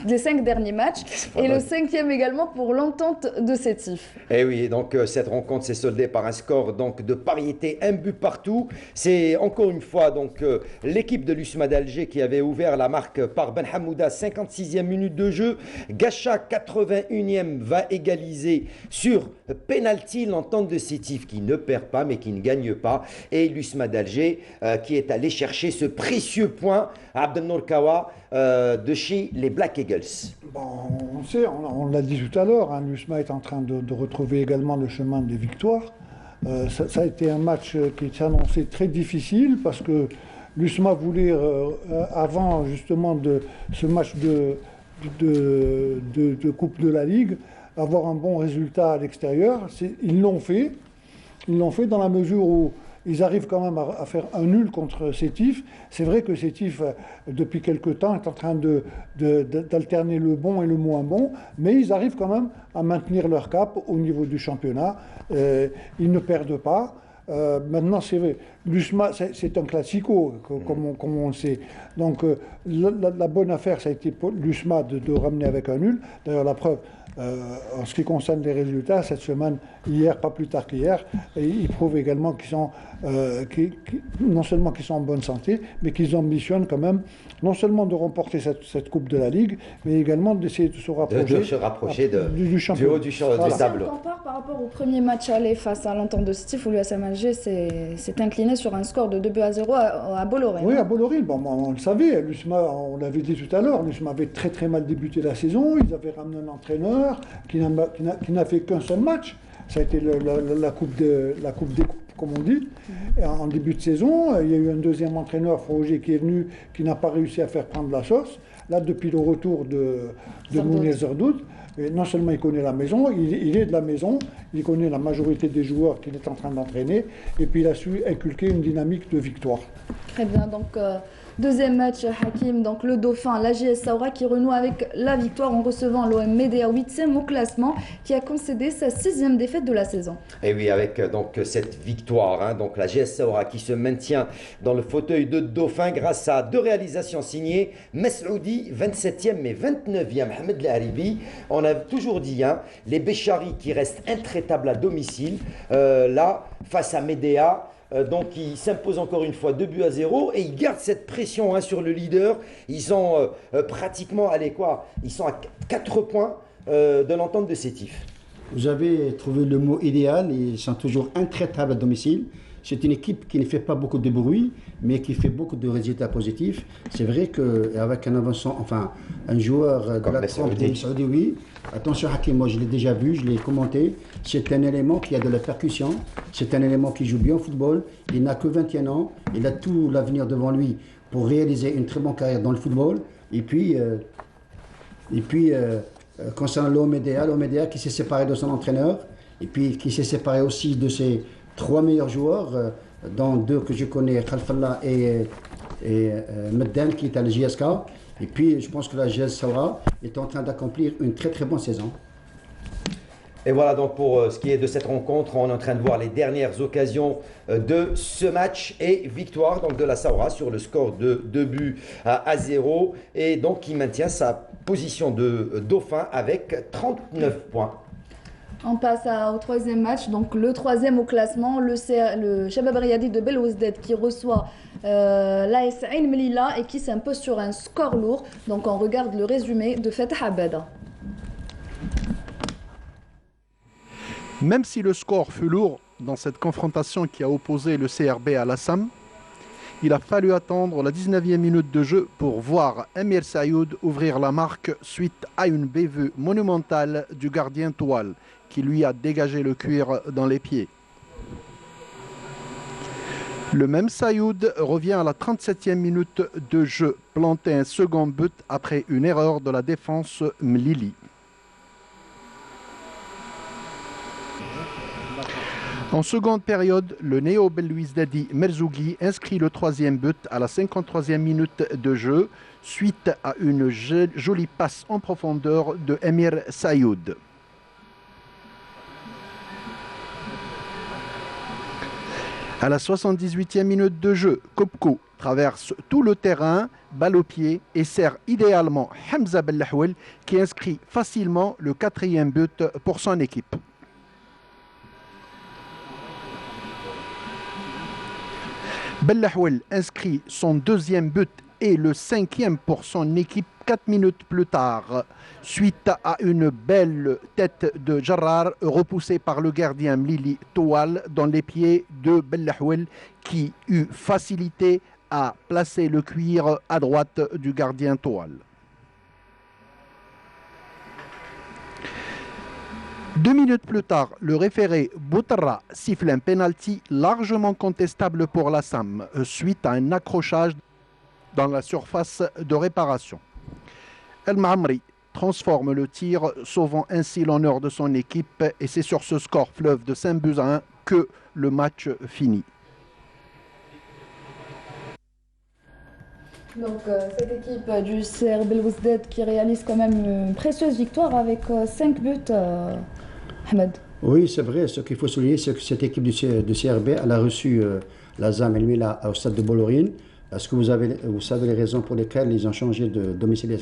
les 5 derniers matchs et le 5e également pour l'Entente de Sétif. Et oui, donc cette rencontre s'est soldée par un score donc de pariété, 1 but partout. C'est encore une fois donc l'équipe de l'USMA d'Alger qui avait ouvert la marque par Ben Hamouda, 56e minute de jeu. Gacha, 81e, va égaliser sur penalty l'Entente de Sétif qui ne perd pas mais qui ne gagne pas. Et l'USMA d'Alger qui est allé chercher ce précieux point, Abdelnour Kawa, de chez les Black Eagles. Bon, on sait, on l'a dit tout à l'heure, l'USMA est en train de retrouver également le chemin des victoires. Ça a été un match qui s'annonçait très difficile parce que l'USMA voulait, avant justement de ce match de Coupe de la Ligue, avoir un bon résultat à l'extérieur. Ils l'ont fait. Ils l'ont fait dans la mesure où ils arrivent quand même à faire un nul contre Sétif. C'est vrai que Sétif, depuis quelque temps, est en train d'alterner le bon et le moins bon, mais ils arrivent quand même à maintenir leur cap au niveau du championnat. Ils ne perdent pas. Maintenant, c'est vrai, l'USMA, c'est un classico, comme on le sait. Donc, la bonne affaire, ça a été pour l'USMA de ramener avec un nul. D'ailleurs, la preuve, en ce qui concerne les résultats, cette semaine, hier, pas plus tard qu'hier, ils prouvent également qu'ils sont, non seulement qu'ils sont en bonne santé, mais qu'ils ambitionnent quand même, non seulement de remporter cette Coupe de la Ligue, mais également d'essayer de se rapprocher, du championnat. Du tableau. Si on compare par rapport au premier match aller face à l'Entente de Sétif, où l'USM Alger s'est incliné sur un score de 2-0 à Bolloré. Oui, à Bolloré. Bon, on le savait, l'USMA, on l'avait dit tout à l'heure, l'USMA avait très très mal débuté la saison, ils avaient ramené un entraîneur qui n'a fait qu'un seul match. Ça a été la coupe des comme on dit. Et en début de saison, il y a eu un deuxième entraîneur, Froger, qui est venu, qui n'a pas réussi à faire prendre la sauce. Là, depuis le retour de Mounir Zerdoud, non seulement il connaît la maison, il est de la maison, il connaît la majorité des joueurs qu'il est en train d'entraîner, et puis il a su inculquer une dynamique de victoire. Très bien, donc deuxième match, Hakim, donc le Dauphin, la JS Saoura qui renoue avec la victoire en recevant l'OM Médéa 8e au classement, qui a concédé sa 6e défaite de la saison. Et oui, avec donc cette victoire, hein, donc la JS Saoura qui se maintient dans le fauteuil de Dauphin grâce à 2 réalisations signées, Messoudi 27e et 29e, Ahmed Laharibi. On a toujours dit, hein, les Béchari qui restent intraitables à domicile, là, face à Médéa. Donc ils s'imposent encore une fois 2-0 et ils gardent cette pression, hein, sur le leader. Ils sont pratiquement, allez quoi, ils sont à 4 points de l'entente de Sétif. Vous avez trouvé le mot idéal, ils sont toujours intraitables à domicile. C'est une équipe qui ne fait pas beaucoup de bruit, mais qui fait beaucoup de résultats positifs. C'est vrai qu'avec un avançant, enfin un joueur de la trempe de Saoudi, oui. Attention Hakim, moi je l'ai déjà vu, je l'ai commenté. C'est un élément qui a de la percussion, c'est un élément qui joue bien au football. Il n'a que 21 ans, il a tout l'avenir devant lui pour réaliser une très bonne carrière dans le football. Et puis concernant l'OM Médéa qui s'est séparé de son entraîneur, et puis qui s'est séparé aussi de ses 3 meilleurs joueurs, dont 2 que je connais, Khalfallah et Medden, qui est à la JSK. Et puis, je pense que la JS Saoura est en train d'accomplir une très très bonne saison. Et voilà donc pour ce qui est de cette rencontre, on est en train de voir les dernières occasions de ce match et victoire donc de la Saoura sur le score de 2-0 et donc qui maintient sa position de Dauphin avec 39 points. On passe au 3e match, donc le 3e au classement, le Shabab Riyadi de Belouizdad qui reçoit l'AS Ain Melilla et qui s'impose sur un score lourd. Donc on regarde le résumé de Fatah Abada. Même si le score fut lourd dans cette confrontation qui a opposé le CRB à l'Assam, il a fallu attendre la 19e minute de jeu pour voir Emir Sayoud ouvrir la marque suite à une bévue monumentale du gardien Toual qui lui a dégagé le cuir dans les pieds. Le même Sayoud revient à la 37e minute de jeu, planter un second but après une erreur de la défense Mlili. En seconde période, le néo-Belouizdadi Merzougui inscrit le 3e but à la 53e minute de jeu suite à une jolie passe en profondeur de Emir Sayoud. À la 78e minute de jeu, Kopko traverse tout le terrain, balle au pied et sert idéalement Hamza Bellahouel qui inscrit facilement le 4e but pour son équipe. Bellahouel inscrit son 2e but et le 5e pour son équipe 4 minutes plus tard, suite à une belle tête de Jarrar repoussée par le gardien Mlili Toual dans les pieds de Bellahouel qui eut facilité à placer le cuir à droite du gardien Toual. 2 minutes plus tard, le référé Boutarra siffle un pénalty largement contestable pour l'Assam suite à un accrochage dans la surface de réparation. El Maamri transforme le tir, sauvant ainsi l'honneur de son équipe et c'est sur ce score fleuve de 5-1 que le match finit. Donc cette équipe du CR Belouizdad qui réalise quand même une précieuse victoire avec 5 buts, Ahmed. Oui, c'est vrai. Ce qu'il faut souligner, c'est que cette équipe du CRB, elle a reçu la ZAM Elmila au stade de Bolorine. Est-ce que vous savez les raisons pour lesquelles ils ont changé de domicile?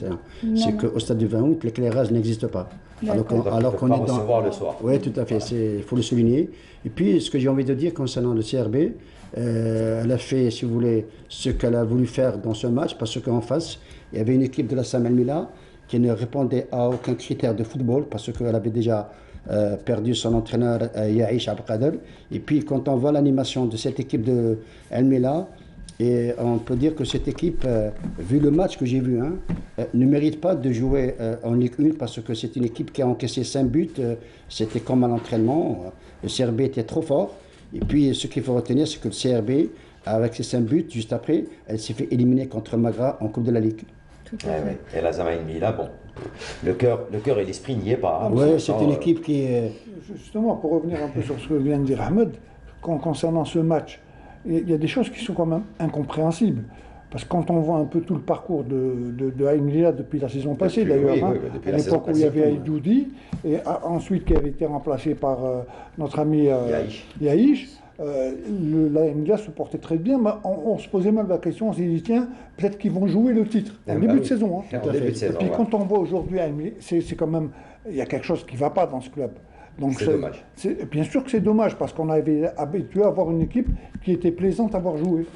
C'est qu'au stade du 20 août, l'éclairage n'existe pas. Alors qu'on est dans... le soir. Oui, tout à fait. Il faut le souligner. Et puis, ce que j'ai envie de dire concernant le CRB, elle a fait, si vous voulez, ce qu'elle a voulu faire dans ce match, parce qu'en face, il y avait une équipe de la Sam El-Mila qui ne répondait à aucun critère de football, parce qu'elle avait déjà perdu son entraîneur Yahish Abqadr. Et puis, quand on voit l'animation de cette équipe de El-Mila, et on peut dire que cette équipe, vu le match que j'ai vu, ne mérite pas de jouer en Ligue 1 parce que c'est une équipe qui a encaissé 5 buts. C'était comme à l'entraînement. Le CRB était trop fort. Et puis, ce qu'il faut retenir, c'est que le CRB, avec ses 5 buts, juste après, elle s'est fait éliminer contre Magra en Coupe de la Ligue. Tout à fait. Et la Zamaïni, là, bon, le cœur et l'esprit n'y est pas. Oui, c'est une équipe qui est... Justement, pour revenir un peu sur ce que vient de dire Ahmed, concernant ce match, il y a des choses qui sont quand même incompréhensibles. Parce que quand on voit un peu tout le parcours de Aïn Lila depuis la saison passée, d'ailleurs, à l'époque où il y avait Aïdoudi, et ensuite qui avait été remplacé par notre ami Yaïch, l'Aïn Lila se portait très bien, mais on se posait mal la question, on s'est dit, tiens, peut-être qu'ils vont jouer le titre, en début de saison. Hein. Et puis quand on voit aujourd'hui Aïn Lila, c'est quand même, il y a quelque chose qui ne va pas dans ce club. Donc c'est dommage. Bien sûr que c'est dommage, parce qu'on avait habitué à avoir une équipe qui était plaisante à voir jouer.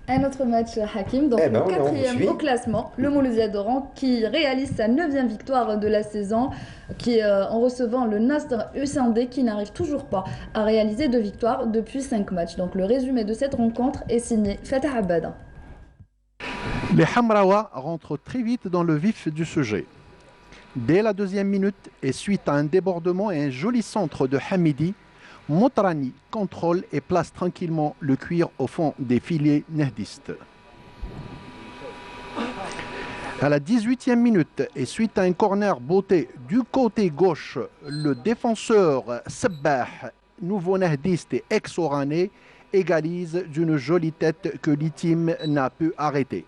Un autre match, Hakim, donc le 4e au classement, le Mouloudia d'Oran, qui réalise sa 9e victoire de la saison, en recevant le Nasr Hussein qui n'arrive toujours pas à réaliser de victoire depuis 5 matchs. Donc le résumé de cette rencontre est signé Fatah Abada. Les Hamraoua rentrent très vite dans le vif du sujet. Dès la 2e minute, et suite à un débordement et un joli centre de Hamidi, Motrani contrôle et place tranquillement le cuir au fond des filets nehdistes. À la 18e minute, et suite à un corner botté du côté gauche, le défenseur Sabbah, nouveau nehdiste et ex-oranais, égalise d'une jolie tête que l'Itim n'a pu arrêter.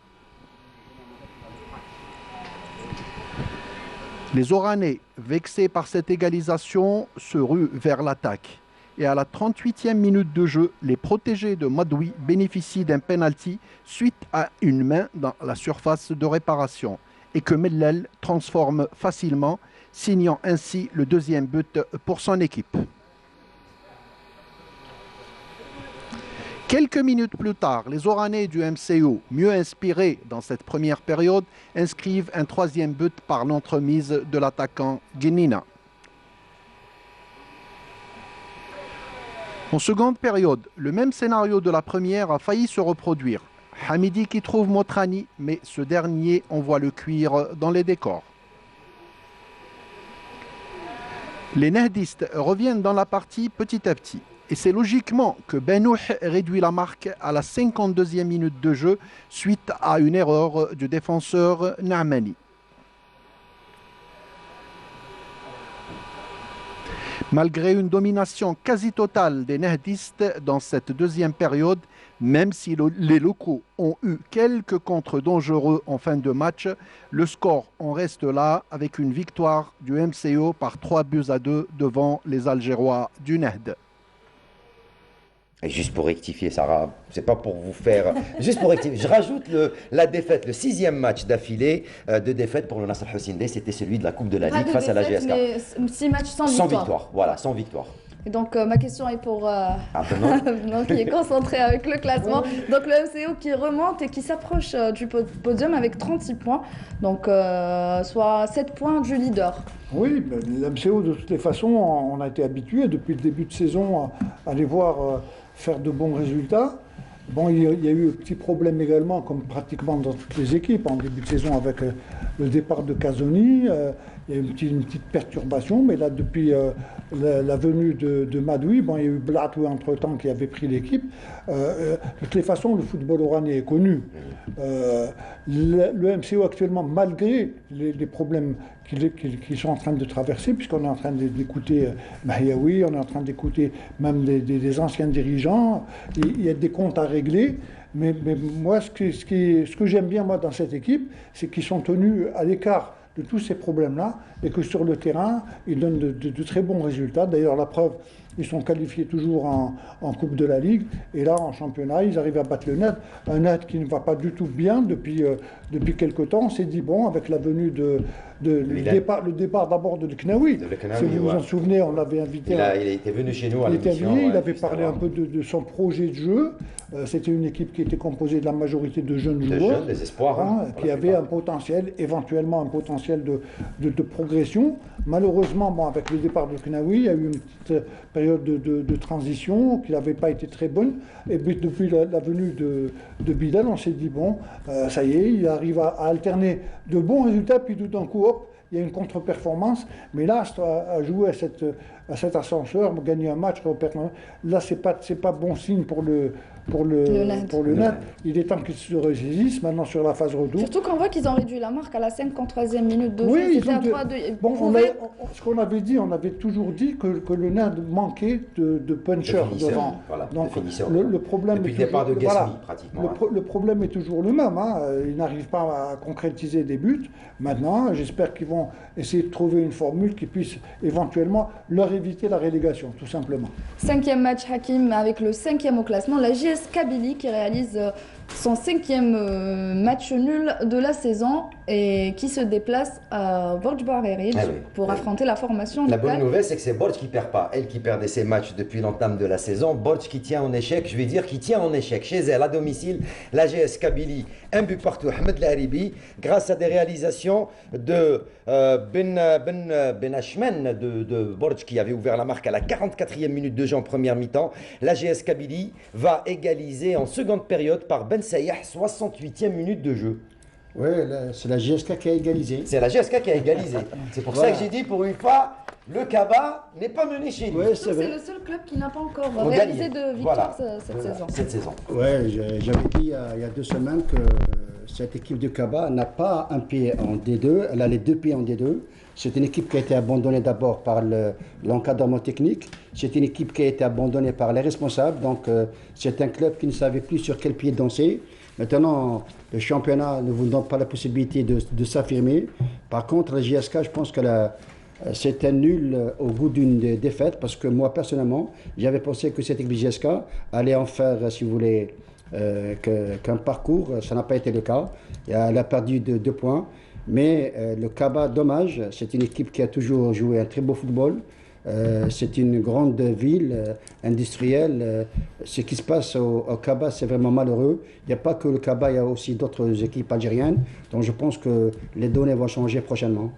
Les Oranais, vexés par cette égalisation, se ruent vers l'attaque. Et à la 38e minute de jeu, les protégés de Madoui bénéficient d'un penalty suite à une main dans la surface de réparation et que Mellel transforme facilement, signant ainsi le 2e but pour son équipe. Quelques minutes plus tard, les Oranais du MCO, mieux inspirés dans cette première période, inscrivent un 3e but par l'entremise de l'attaquant Guinina. En seconde période, le même scénario de la première a failli se reproduire. Hamidi qui trouve Motrani, mais ce dernier envoie le cuir dans les décors. Les nehdistes reviennent dans la partie petit à petit. Et c'est logiquement que Benouh réduit la marque à la 52e minute de jeu suite à une erreur du défenseur Naamani. Malgré une domination quasi totale des nehdistes dans cette 2e période, même si les locaux ont eu quelques contres dangereux en fin de match, le score en reste là avec une victoire du MCO par 3-2 devant les Algérois du Nehd. Et juste pour rectifier, Sarah, c'est pas pour vous faire... Juste pour rectifier, je rajoute la défaite, le 6e match d'affilée de défaite pour le Nasr Hussein Dey, c'était celui de la Coupe de la Ligue face à la GSK. Mais 6 matchs sans victoire. Sans victoire, voilà, sans victoire. Et donc ma question est pour Abdel, qui est concentré avec le classement. Donc le MCO qui remonte et qui s'approche du podium avec 36 points, donc soit 7 points du leader. Oui, le MCO de toutes les façons, on a été habitué depuis le début de saison à les voir faire de bons résultats. Bon, il y a eu un petit problème également, comme pratiquement dans toutes les équipes, en début de saison avec le départ de Casoni. Il y a eu une petite perturbation, mais là, depuis la venue de Madoui, bon, il y a eu Blatoui entre-temps qui avait pris l'équipe. De toutes les façons, le football oranais est connu. Le MCO actuellement, malgré les problèmes qu'ils sont en train de traverser, puisqu'on est en train d'écouter Mahiaoui, on est en train d'écouter même des anciens dirigeants, il y a des comptes à régler. Mais moi, ce que j'aime bien moi, dans cette équipe, c'est qu'ils sont tenus à l'écart de tous ces problèmes-là et que sur le terrain, ils donnent de très bons résultats. D'ailleurs, la preuve, ils sont qualifiés toujours en Coupe de la Ligue. Et là, en championnat, ils arrivent à battre le Nehd. Un Nehd qui ne va pas du tout bien depuis quelque temps. On s'est dit, bon, avec la venue le départ d'abord de Knaoui. Si vous vous en souvenez, on l'avait invité. Il était venu chez nous à l'émission. Il avait parlé un peu de son projet de jeu. C'était une équipe qui était composée de la majorité de jeunes joueurs. Des espoirs. Qui avaient un potentiel, éventuellement un potentiel de progression. Malheureusement, bon, avec le départ de Knaoui, il y a eu une petite période de transition qui n'avait pas été très bonne. Et puis, depuis la venue de Bidal, on s'est dit, bon, ça y est, il arrive à alterner de bons résultats, puis tout d'un coup, hop, il y a une contre-performance. Mais là, à jouer à à cet ascenseur, gagner un match, là c'est pas bon signe pour le NAD. Il est temps qu'ils se ressaisissent maintenant sur la phase retour. Surtout qu'on voit qu'ils ont réduit la marque à la 53e minute de oui, jeu. C'était à 3-2. Bon, ce qu'on avait dit, on avait toujours dit que le NAD manquait de puncher devant. Voilà, donc le problème depuis le départ de Gasmi, pratiquement. Le problème est toujours le même. Ils n'arrivent pas à concrétiser des buts. Maintenant, j'espère qu'ils vont essayer de trouver une formule qui puisse éventuellement leur éviter la relégation, tout simplement. 5e match Hakim avec le 5e au classement. La JS Kabylie qui réalise son 5e match nul de la saison et qui se déplace à Borj Bareri pour affronter la formation locale. La bonne nouvelle, c'est que c'est Borj qui ne perd pas. Elle qui perdait ses matchs depuis l'entame de la saison. Borj qui tient en échec, je vais dire qui tient en échec. Chez elle, à domicile, la GS Kabylie, un but partout, Ahmed Laribi, grâce à des réalisations de Ben Achmen de Borj qui avait ouvert la marque à la 44e minute de jeu en première mi-temps. La GS Kabylie va égaliser en seconde période par Ben Sayah, 68e minute de jeu. Oui, c'est la GSK qui a égalisé. C'est la GSK qui a égalisé. C'est pour ça que j'ai dit, pour une fois, le Kaba n'est pas mené chez nous. C'est le seul club qui n'a pas encore réalisé de victoire cette saison. Oui, j'avais dit il y a 2 semaines que cette équipe de Kaba n'a pas un pied en D2, elle a les 2 pieds en D2. C'est une équipe qui a été abandonnée d'abord par l'encadrement technique. C'est une équipe qui a été abandonnée par les responsables. Donc, c'est un club qui ne savait plus sur quel pied danser. Maintenant, le championnat ne vous donne pas la possibilité de s'affirmer. Par contre, la JSK, je pense que c'est un nul au goût d'une défaite. Parce que moi, personnellement, j'avais pensé que cette équipe JSK allait en faire, si vous voulez, qu'un parcours. Ça n'a pas été le cas. Elle a perdu 2 points. Mais le Kaba, dommage, c'est une équipe qui a toujours joué un très beau football. C'est une grande ville industrielle. Ce qui se passe au Kaba, c'est vraiment malheureux. Il n'y a pas que le Kaba, il y a aussi d'autres équipes algériennes. Donc je pense que les données vont changer prochainement.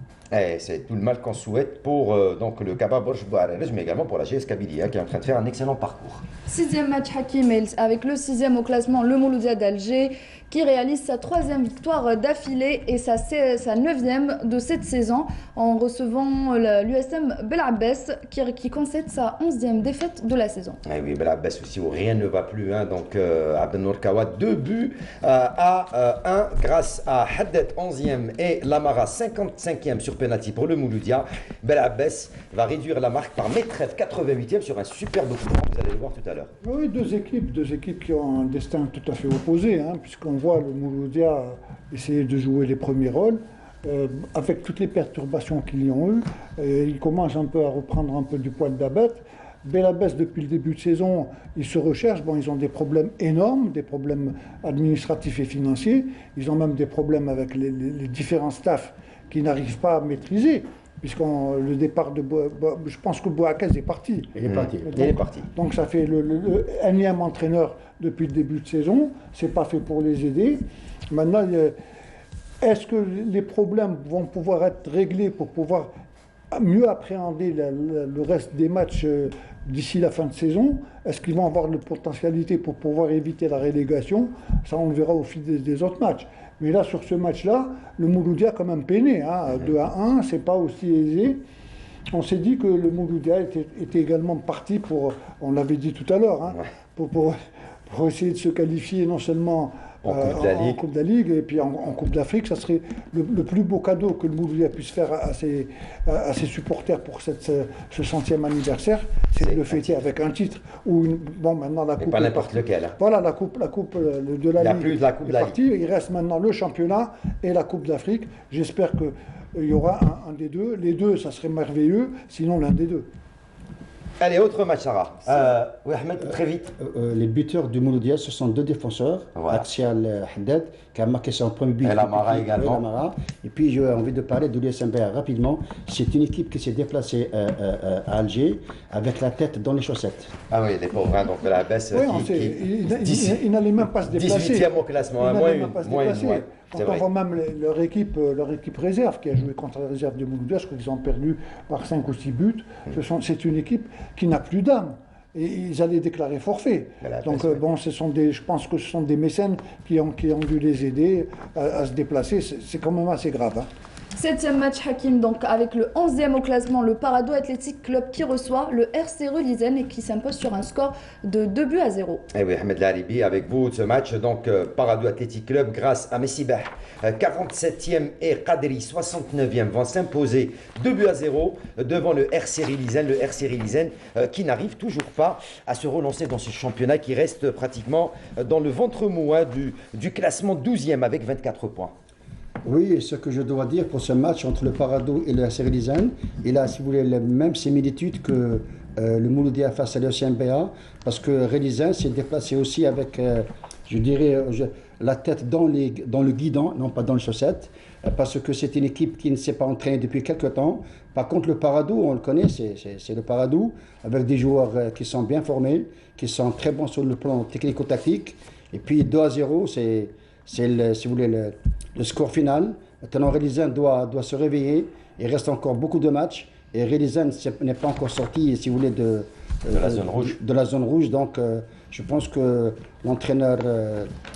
C'est tout le mal qu'on souhaite pour donc le Kaba Borj Bareri, mais également pour la GS Kabylie qui est en train de faire un excellent parcours. 6e match Hakim avec le 6e au classement, le Mouloudia d'Alger, qui réalise sa 3e victoire d'affilée et sa 9e de cette saison en recevant l'USM Belabbès qui concède sa 11e défaite de la saison. Oui, Belabbès aussi où rien ne va plus. Donc Abdelnour Kawa, 2 buts à 1 grâce à Haddad 11e et Lamara 55e sur penalty pour le Mouloudia. Belabbès va réduire la marque par Metrev 88e sur un superbe coup franc, vous allez le voir tout à l'heure. Oui, deux équipes qui ont un destin tout à fait opposé, puisqu'on voit le Mouloudia essayer de jouer les premiers rôles. Avec toutes les perturbations qu'ils y ont eues, ils commencent un peu à reprendre un peu du poil de la bête. Belabbès, depuis le début de saison, ils se recherchent. Bon, ils ont des problèmes énormes, des problèmes administratifs et financiers. Ils ont même des problèmes avec les différents staffs qui n'arrivent pas à maîtriser. Le départ de je pense que Bouakez est parti. Il est parti. Donc ça fait le énième entraîneur depuis le début de saison. C'est pas fait pour les aider. Maintenant, est-ce que les problèmes vont pouvoir être réglés pour pouvoir mieux appréhender le reste des matchs d'ici la fin de saison? Est-ce qu'ils vont avoir la potentialité pour pouvoir éviter la relégation? Ça, on le verra au fil des autres matchs. Mais là, sur ce match-là, le Mouloudia a quand même peiné. 2-1, c'est pas aussi aisé. On s'est dit que le Mouloudia était également parti pour, on l'avait dit tout à l'heure, pour essayer de se qualifier non seulement en Coupe de la Ligue et puis en Coupe d'Afrique. Ça serait le plus beau cadeau que le Mouloudia puisse faire à ses supporters pour ce 100e anniversaire, c'est de le fêter avec un titre. Maintenant la Coupe. Pas n'importe lequel. Voilà, la coupe de la Ligue. Il n'y a plus de la Coupe de la Ligue. Il reste maintenant le championnat et la Coupe d'Afrique. J'espère qu'il y aura un des deux. Les deux, ça serait merveilleux, sinon l'un des deux. Allez, autre match, Sarah. Oui, Ahmed, très vite. Les buteurs du Mouloudia, ce sont 2 défenseurs. Axial Haddad, qui a marqué son premier but. Et Lamara également. Et puis, j'ai envie de parler de l'USM rapidement. C'est une équipe qui s'est déplacée à Alger avec la tête dans les chaussettes. Ah oui, les pauvres, donc la baisse. Ils n'allaient même pas se déplacer. 18e au classement, moins. Quand on voit même leur équipe réserve qui a joué contre la réserve du Mouloudia, je crois qu'ils ont perdu par 5 ou 6 buts. C'est une équipe qui n'a plus d'âme. Et ils allaient déclarer forfait. Donc je pense que ce sont des mécènes qui ont dû les aider à se déplacer. C'est quand même assez grave. 7e match Hakim, donc avec le 11e au classement, le Parado Athletic Club qui reçoit le RC Relisen et qui s'impose sur un score de 2-0. Et oui, Ahmed Laribi, avec vous ce match, donc Parado Athletic Club, grâce à Messibah, 47e et Qadri, 69e, vont s'imposer 2-0 devant le RC Relisen. Le RC Relisen qui n'arrive toujours pas à se relancer dans ce championnat qui reste pratiquement dans le ventre mou du classement 12e avec 24 points. Oui, ce que je dois dire pour ce match entre le Parado et le RC Relisen, il a, si vous voulez, les mêmes similitudes que le Mouloudia face à l'OCMBA, parce que Relisen s'est déplacé aussi avec, je dirais, la tête dans le guidon, non pas dans les chaussettes, parce que c'est une équipe qui ne s'est pas entraînée depuis quelques temps. Par contre, le Parado, on le connaît, c'est le Parado, avec des joueurs qui sont bien formés, qui sont très bons sur le plan technico-tactique. Et puis 2-0, c'est si vous voulez, le score final. Maintenant, Relisen doit se réveiller. Il reste encore beaucoup de matchs. Et Relisen n'est pas encore sorti, si vous voulez, de la zone rouge. Donc, je pense que l'entraîneur,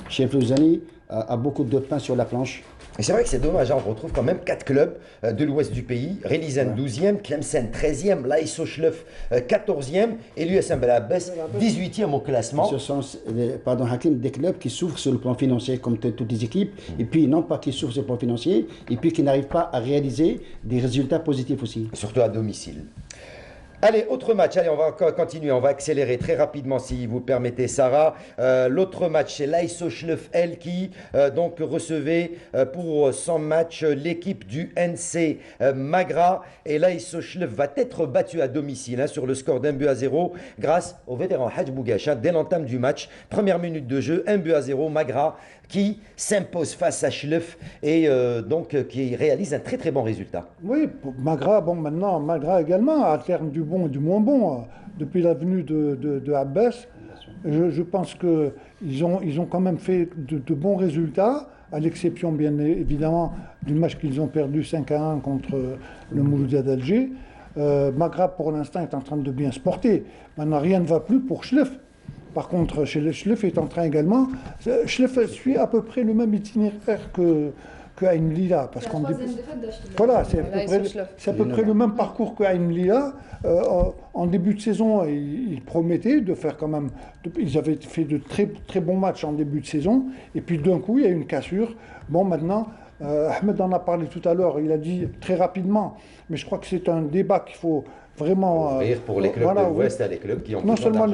Chef Louzani, a beaucoup de pain sur la planche. Et c'est vrai que c'est dommage, on retrouve quand même 4 clubs de l'ouest du pays. Relisen 12e, Tlemcen 13e, l'AS Sochleuf 14e et l'USM Belabès 18e au classement. Ce sont, pardon Hakim, des clubs qui souffrent sur le plan financier comme toutes les équipes, et puis non pas qui souffrent sur le plan financier, et puis qui n'arrivent pas à réaliser des résultats positifs aussi. Surtout à domicile. Allez, autre match. Allez, on va continuer. On va accélérer très rapidement, si vous permettez, Sarah. L'autre match, c'est l'AS Sochleuf L qui donc recevait pour son match l'équipe du NC Magra. Et l'AS Sochleuf va être battu à domicile sur le score d'1-0 grâce au vétéran Hadj Bougacha. Dès l'entame du match, première minute de jeu, 1-0, Magra qui s'impose face à Schleuf et donc qui réalise un très très bon résultat. Oui, pour Magra, bon maintenant, Magra également alterne du bon et du moins bon. Depuis la venue de Abbas, je pense qu'ils ont quand même fait de bons résultats, à l'exception bien évidemment du match qu'ils ont perdu 5-1 contre le Mouloudia d'Alger. Magra pour l'instant est en train de bien se porter. Maintenant rien ne va plus pour Schleuf. Par contre, Schleuf est en train également. Schleuf suit à peu près le même itinéraire que Ain Lila. Parce qu'on voilà, c'est à peu près le même parcours que Ain Lila. En début de saison, ils promettaient de faire quand même. Ils avaient fait de très, très bons matchs en début de saison. Et puis d'un coup, il y a une cassure. Bon, maintenant, Ahmed en a parlé tout à l'heure. Il a dit très rapidement. Mais je crois que c'est un débat qu'il faut vraiment ouvrir pour les clubs de l'Ouest et les clubs qui ont non seulement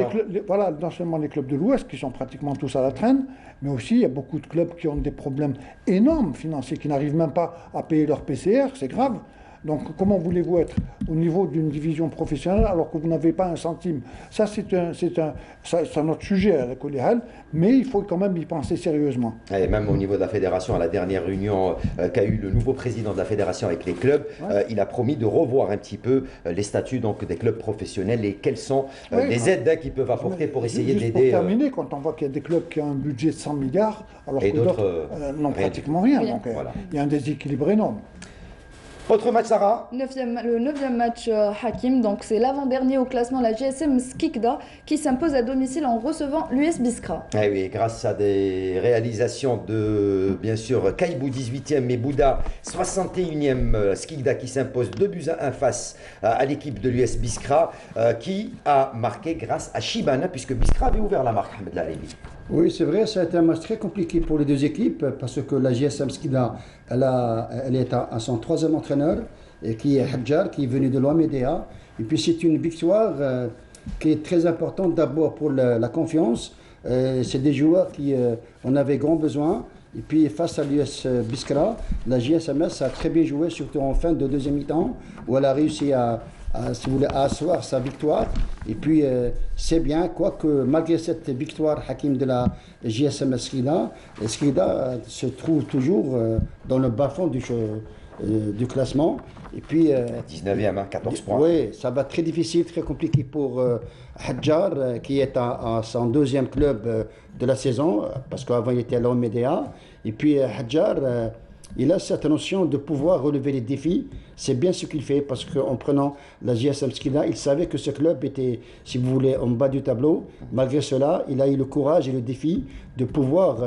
les clubs de l'Ouest qui sont pratiquement tous à la traîne, mais aussi il y a beaucoup de clubs qui ont des problèmes énormes financiers, qui n'arrivent même pas à payer leur PCR, c'est grave. Donc comment voulez-vous être au niveau d'une division professionnelle alors que vous n'avez pas un centime? Ça c'est un autre sujet à la Kolihal, mais il faut quand même y penser sérieusement. Et même au niveau de la fédération, à la dernière réunion qu'a eu le nouveau président de la fédération avec les clubs, il a promis de revoir un petit peu les statuts donc, des clubs professionnels et quelles sont les aides qu'ils peuvent apporter pour essayer d'aider. Pour terminer, quand on voit qu'il y a des clubs qui ont un budget de 100 milliards alors que d'autres n'ont pratiquement rien. Donc il y a un déséquilibre énorme. Autre match, Sarah. Le 9e match Hakim, donc c'est l'avant-dernier au classement, la GSM Skikda, qui s'impose à domicile en recevant l'US Biskra. Eh oui, grâce à des réalisations de, bien sûr, Kaibou 18e et Bouddha 61e, Skikda qui s'impose 2-1 face à l'équipe de l'US Biskra, qui a marqué grâce à Shibana, puisque Biskra avait ouvert la marque, Ahmed Laribi. Oui, c'est vrai, ça a été un match très compliqué pour les deux équipes parce que la GSM Skikda, elle est à son 3e entraîneur, et qui est Hadjar, qui est venu de l'OMDA. Et puis c'est une victoire qui est très importante d'abord pour la confiance. C'est des joueurs qui en avaient grand besoin. Et puis face à l'US Biskra, la GSMS a très bien joué, surtout en fin de deuxième mi-temps, où elle a réussi si vous voulez, à asseoir sa victoire. Et puis c'est bien, quoique malgré cette victoire Hakim de la GSM Skikda se trouve toujours dans le bas-fond du classement. Et puis 19e, 14 points. Oui, ça va être très difficile, très compliqué pour Hadjar, qui est à son 2e club de la saison, parce qu'avant il était à l'OMDA. Et puis Hadjar, il a cette notion de pouvoir relever les défis. C'est bien ce qu'il fait, parce qu'en prenant la GSM Skikda, il savait que ce club était, si vous voulez, en bas du tableau. Malgré cela, il a eu le courage et le défi de pouvoir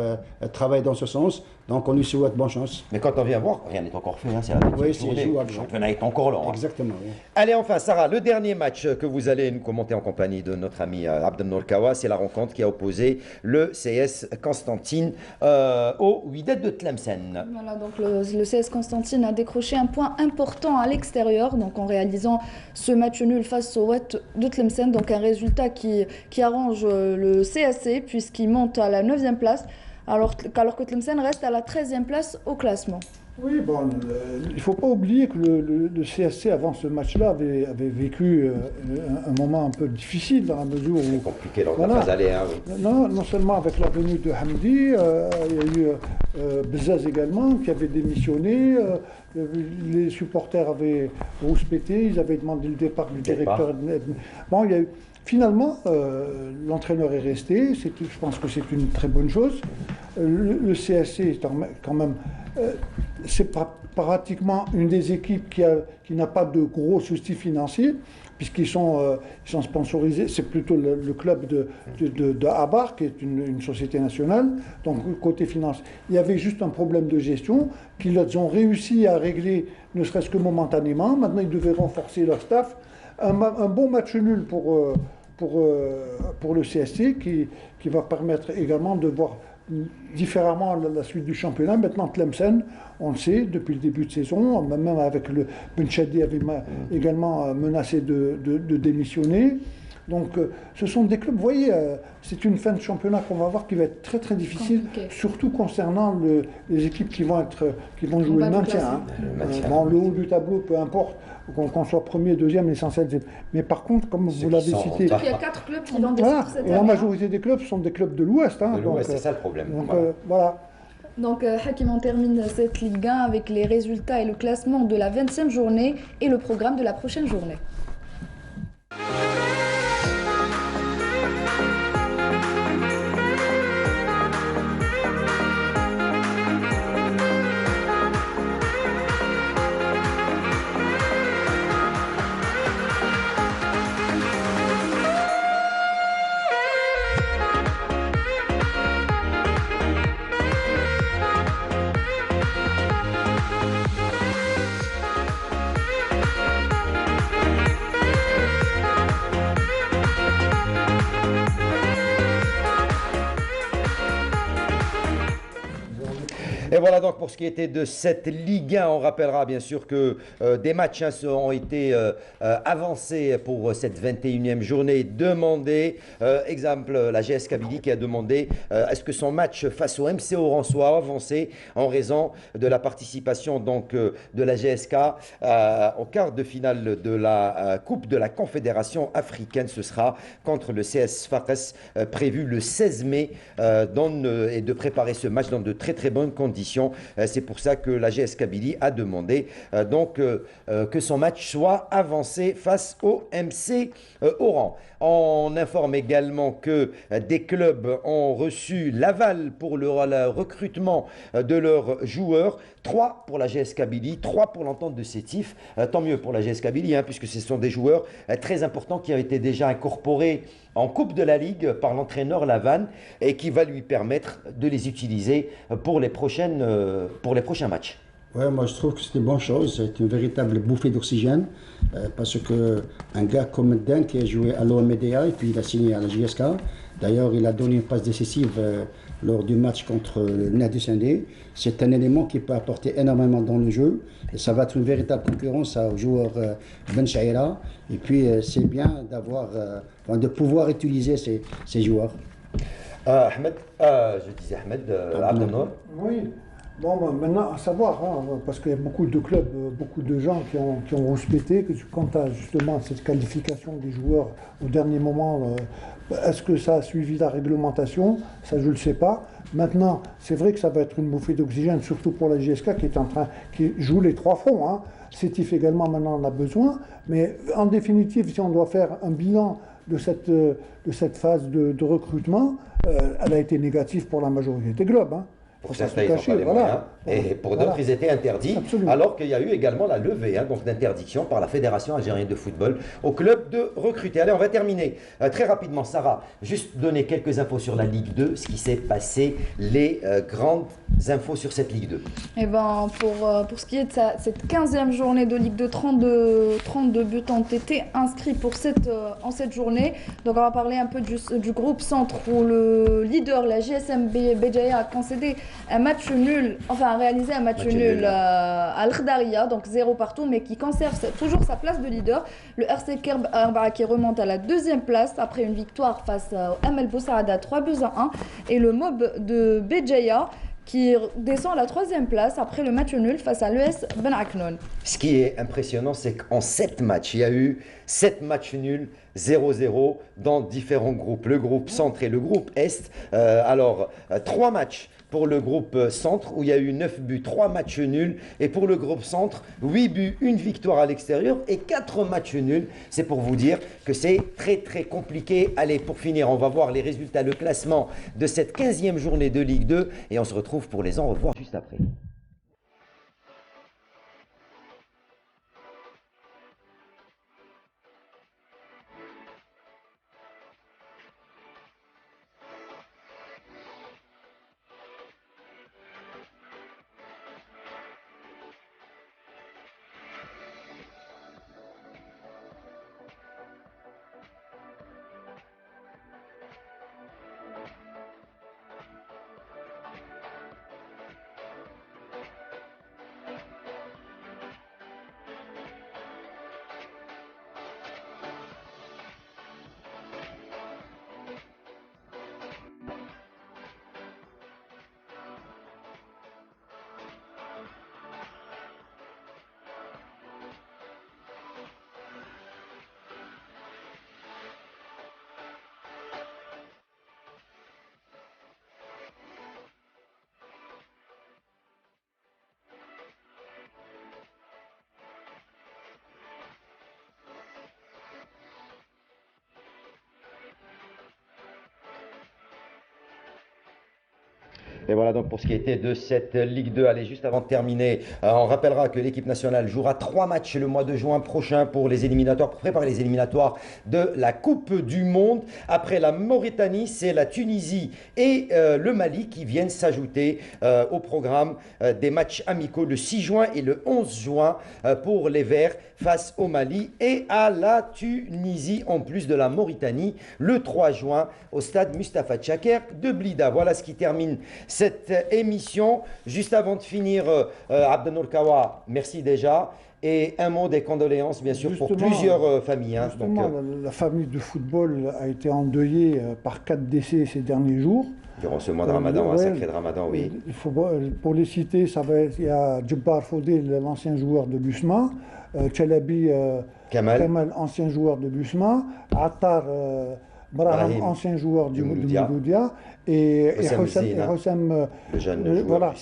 travailler dans ce sens, Donc on lui souhaite bonne chance. Mais quand on vient voir, rien n'est encore fait, hein, c'est la 20e journée. Le championnat est encore long. Exactement. Oui. Allez, enfin, Sarah, le dernier match que vous allez nous commenter en compagnie de notre ami Abdelnour Kawa, c'est la rencontre qui a opposé le CS Constantine au Wydad de Tlemcen. Voilà, donc le CS Constantine a décroché un point important à l'extérieur, donc en réalisant ce match nul face au WAT de Tlemcen, donc un résultat qui arrange le CAC puisqu'il monte à la 9e place. Alors que Tlemcen reste à la 13e place au classement. Oui, bon, il ne faut pas oublier que le CSC, avant ce match-là, avait vécu un moment un peu difficile dans la mesure où... C'est compliqué lors de la phase aller. Hein, oui. Non seulement avec la venue de Hamdi, il y a eu Bzaz également qui avait démissionné, les supporters avaient rouspété, ils avaient demandé le départ du directeur. Bon, il y a eu... Finalement, l'entraîneur est resté, je pense que c'est une très bonne chose. Le CSC est quand même, c'est pratiquement une des équipes qui n'a pas de gros soucis financiers, puisqu'ils sont sponsorisés, c'est plutôt le club de Abar, qui est une société nationale, donc côté finance. Il y avait juste un problème de gestion qu'ils ont réussi à régler, ne serait-ce que momentanément. Maintenant, ils devaient renforcer leur staff. Un bon match nul pour le CSC qui va permettre également de voir différemment la suite du championnat. Maintenant, Tlemcen, on le sait, depuis le début de saison, même avec le Benchadi avait également menacé de démissionner. Donc, ce sont des clubs, vous voyez, c'est une fin de championnat qu'on va voir qui va être très très difficile, surtout concernant les équipes qui vont jouer le maintien. Dans le haut du tableau, peu importe, qu'on soit premier, deuxième, l'essentiel. Mais par contre, comme vous l'avez cité, il y a 4 clubs qui vont descendre cette année. Et la majorité des clubs sont des clubs de l'Ouest. De l'Ouest, c'est ça le problème. Donc, voilà. Donc Hakim, on termine cette Ligue 1 avec les résultats et le classement de la 20e journée et le programme de la prochaine journée. Et voilà donc pour ce qui était de cette Ligue 1. On rappellera bien sûr que des matchs ont été avancés pour cette 21e journée demandée. Exemple, la GS Kabylie qui a demandé est-ce que son match face au MC Oran soit avancé en raison de la participation donc, de la GSK au quart de finale de la Coupe de la Confédération africaine. Ce sera contre le CS Fares prévu le 16 mai et de préparer ce match dans de très très bonnes conditions. C'est pour ça que la GS Kabylie a demandé que son match soit avancé face au MC Oran. On informe également que des clubs ont reçu l'aval pour le recrutement de leurs joueurs. 3 pour la GS Kabylie, 3 pour l'entente de Sétif. Tant mieux pour la GS Kabylie, puisque ce sont des joueurs très importants qui ont été déjà incorporés en Coupe de la Ligue par l'entraîneur Lavanne et qui va lui permettre de les utiliser pour les prochains matchs. Ouais, moi je trouve que c'est une bonne chose, c'est une véritable bouffée d'oxygène parce qu'un gars comme Den qui a joué à l'OMDA et puis il a signé à la JSK, d'ailleurs il a donné une passe décisive lors du match contre le Nadi Sindé. C'est un élément qui peut apporter énormément dans le jeu et ça va être une véritable concurrence au joueur Ben Shaira et puis c'est bien de pouvoir utiliser ces joueurs. Ahmed, je disais Ahmed Abdelnour. Oui. Bon, maintenant, à savoir, parce qu'il y a beaucoup de clubs, beaucoup de gens qui ont respecté, que quant à justement cette qualification des joueurs au dernier moment, est-ce que ça a suivi la réglementation? Ça, je ne le sais pas. Maintenant, c'est vrai que ça va être une bouffée d'oxygène, surtout pour la JSK qui joue les 3 fronts. Sétif également, maintenant, en a besoin. Mais en définitive, si on doit faire un bilan de cette phase de recrutement, elle a été négative pour la majorité des clubs. Pour certains, ils n'ont pas les moyens. Et pour d'autres, ils étaient interdits. Absolument. Alors qu'il y a eu également la levée donc d'interdiction par la Fédération algérienne de football au club de recruter. Allez, on va terminer très rapidement. Sarah, juste donner quelques infos sur la Ligue 2, ce qui s'est passé, les grandes infos sur cette Ligue 2. Eh ben, pour ce qui est de cette 15e journée de Ligue 2, 32 buts ont été inscrits en cette journée. Donc on va parler un peu du groupe centre où le leader, la JSM Béjaïa, a concédé un match nul, enfin a réalisé un match nul à Al-Khdaria, donc 0 partout, mais qui conserve toujours sa place de leader. Le RC Kerb Arba qui remonte à la 2e place après une victoire face au ML Boussaada 3-1, et le Mob de Béjaïa qui descend à la 3e place après le match nul face à l'ES Ben Aknoun. Ce qui est impressionnant, c'est qu'en 7 matchs, il y a eu 7 matchs nuls, 0-0 dans différents groupes. Le groupe centre et le groupe est. 3 matchs pour le groupe centre où il y a eu 9 buts, 3 matchs nuls. Et pour le groupe centre, 8 buts, 1 victoire à l'extérieur et 4 matchs nuls. C'est pour vous dire que c'est très très compliqué. Allez, pour finir, on va voir les résultats, le classement de cette 15e journée de Ligue 2. Et on se retrouve pour les en revoir juste après. Et voilà donc pour ce qui était de cette Ligue 2. Allez, juste avant de terminer, on rappellera que l'équipe nationale jouera 3 matchs le mois de juin prochain pour les éliminatoires, pour préparer les éliminatoires de la Coupe du Monde. Après la Mauritanie, c'est la Tunisie et le Mali qui viennent s'ajouter au programme des matchs amicaux le 6 juin et le 11 juin pour les Verts face au Mali et à la Tunisie, en plus de la Mauritanie, le 3 juin au stade Mustapha Tchaker de Blida. Voilà ce qui termine cette émission. Juste avant de finir, Abdenour Kawa, merci déjà. Et un mot des condoléances, bien sûr, pour plusieurs familles. Hein, justement, la famille de football a été endeuillée par 4 décès ces derniers jours. Durant ce mois de Ramadan, un sacré de Ramadan, oui. Pour les citer, il y a Djebbar Fodil, l'ancien joueur de l'USMA, Chalabi Kamal, ancien joueur de l'USMA, Attar Brahim, ancin joueur du Mouloudia, et Hossam, le jeune joueur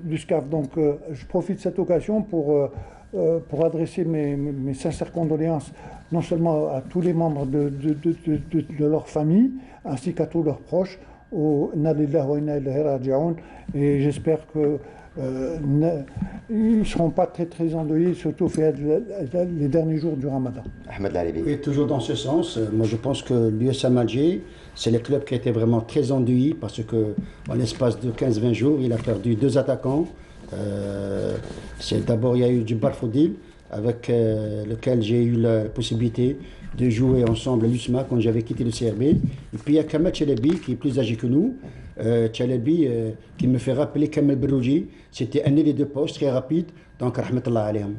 du SCAF. Donc, je profite de cette occasion pour adresser mes sincères condoléances, non seulement à tous les membres de leur famille, ainsi qu'à tous leurs proches, et j'espère que ils ne seront pas très très endeuillés, surtout les derniers jours du Ramadan. Ahmed Lalibi. Et toujours dans ce sens, moi je pense que l'USM Alger, c'est le club qui a été vraiment très endeuillé parce qu'en l'espace de 15-20 jours, il a perdu 2 attaquants. D'abord, il y a eu Djebbar Fodil, avec lequel j'ai eu la possibilité de jouer ensemble à l'USMA quand j'avais quitté le CRB. Et puis il y a Kamal Chalabi qui est plus âgé que nous. Chalabi qui me fait rappeler Kamel Berouji. C'était un ailier de poste très rapide. Donc, rahmatullah alayhim.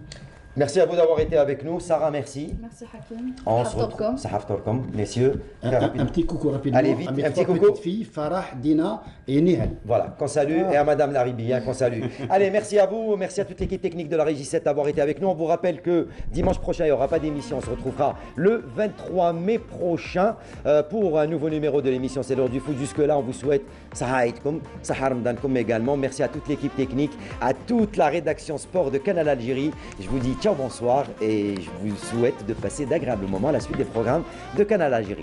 Merci à vous d'avoir été avec nous. Sarah, merci. Merci Hakim. On se retrouve. Sahaf Torkom, messieurs. Un petit coucou rapidement. Allez vite, à mes un petit 3 coucou. petites filles, Farah, Dina et Nihal. Voilà, qu'on salue. Et à Madame Laribi, qu'on salue. Allez, merci à vous. Merci à toute l'équipe technique de la Régie 7 d'avoir été avec nous. On vous rappelle que dimanche prochain, il n'y aura pas d'émission. On se retrouvera le 23 mai prochain pour un nouveau numéro de l'émission. C'est l'heure du foot. Jusque-là, on vous souhaite Sahaïtkoum, Saharamdankoum également. Merci à toute l'équipe technique, à toute la rédaction sport de Canal Algérie. Je vous dis ciao, bonsoir. Et je vous souhaite de passer d'agréables moments à la suite des programmes de Canal Algérie.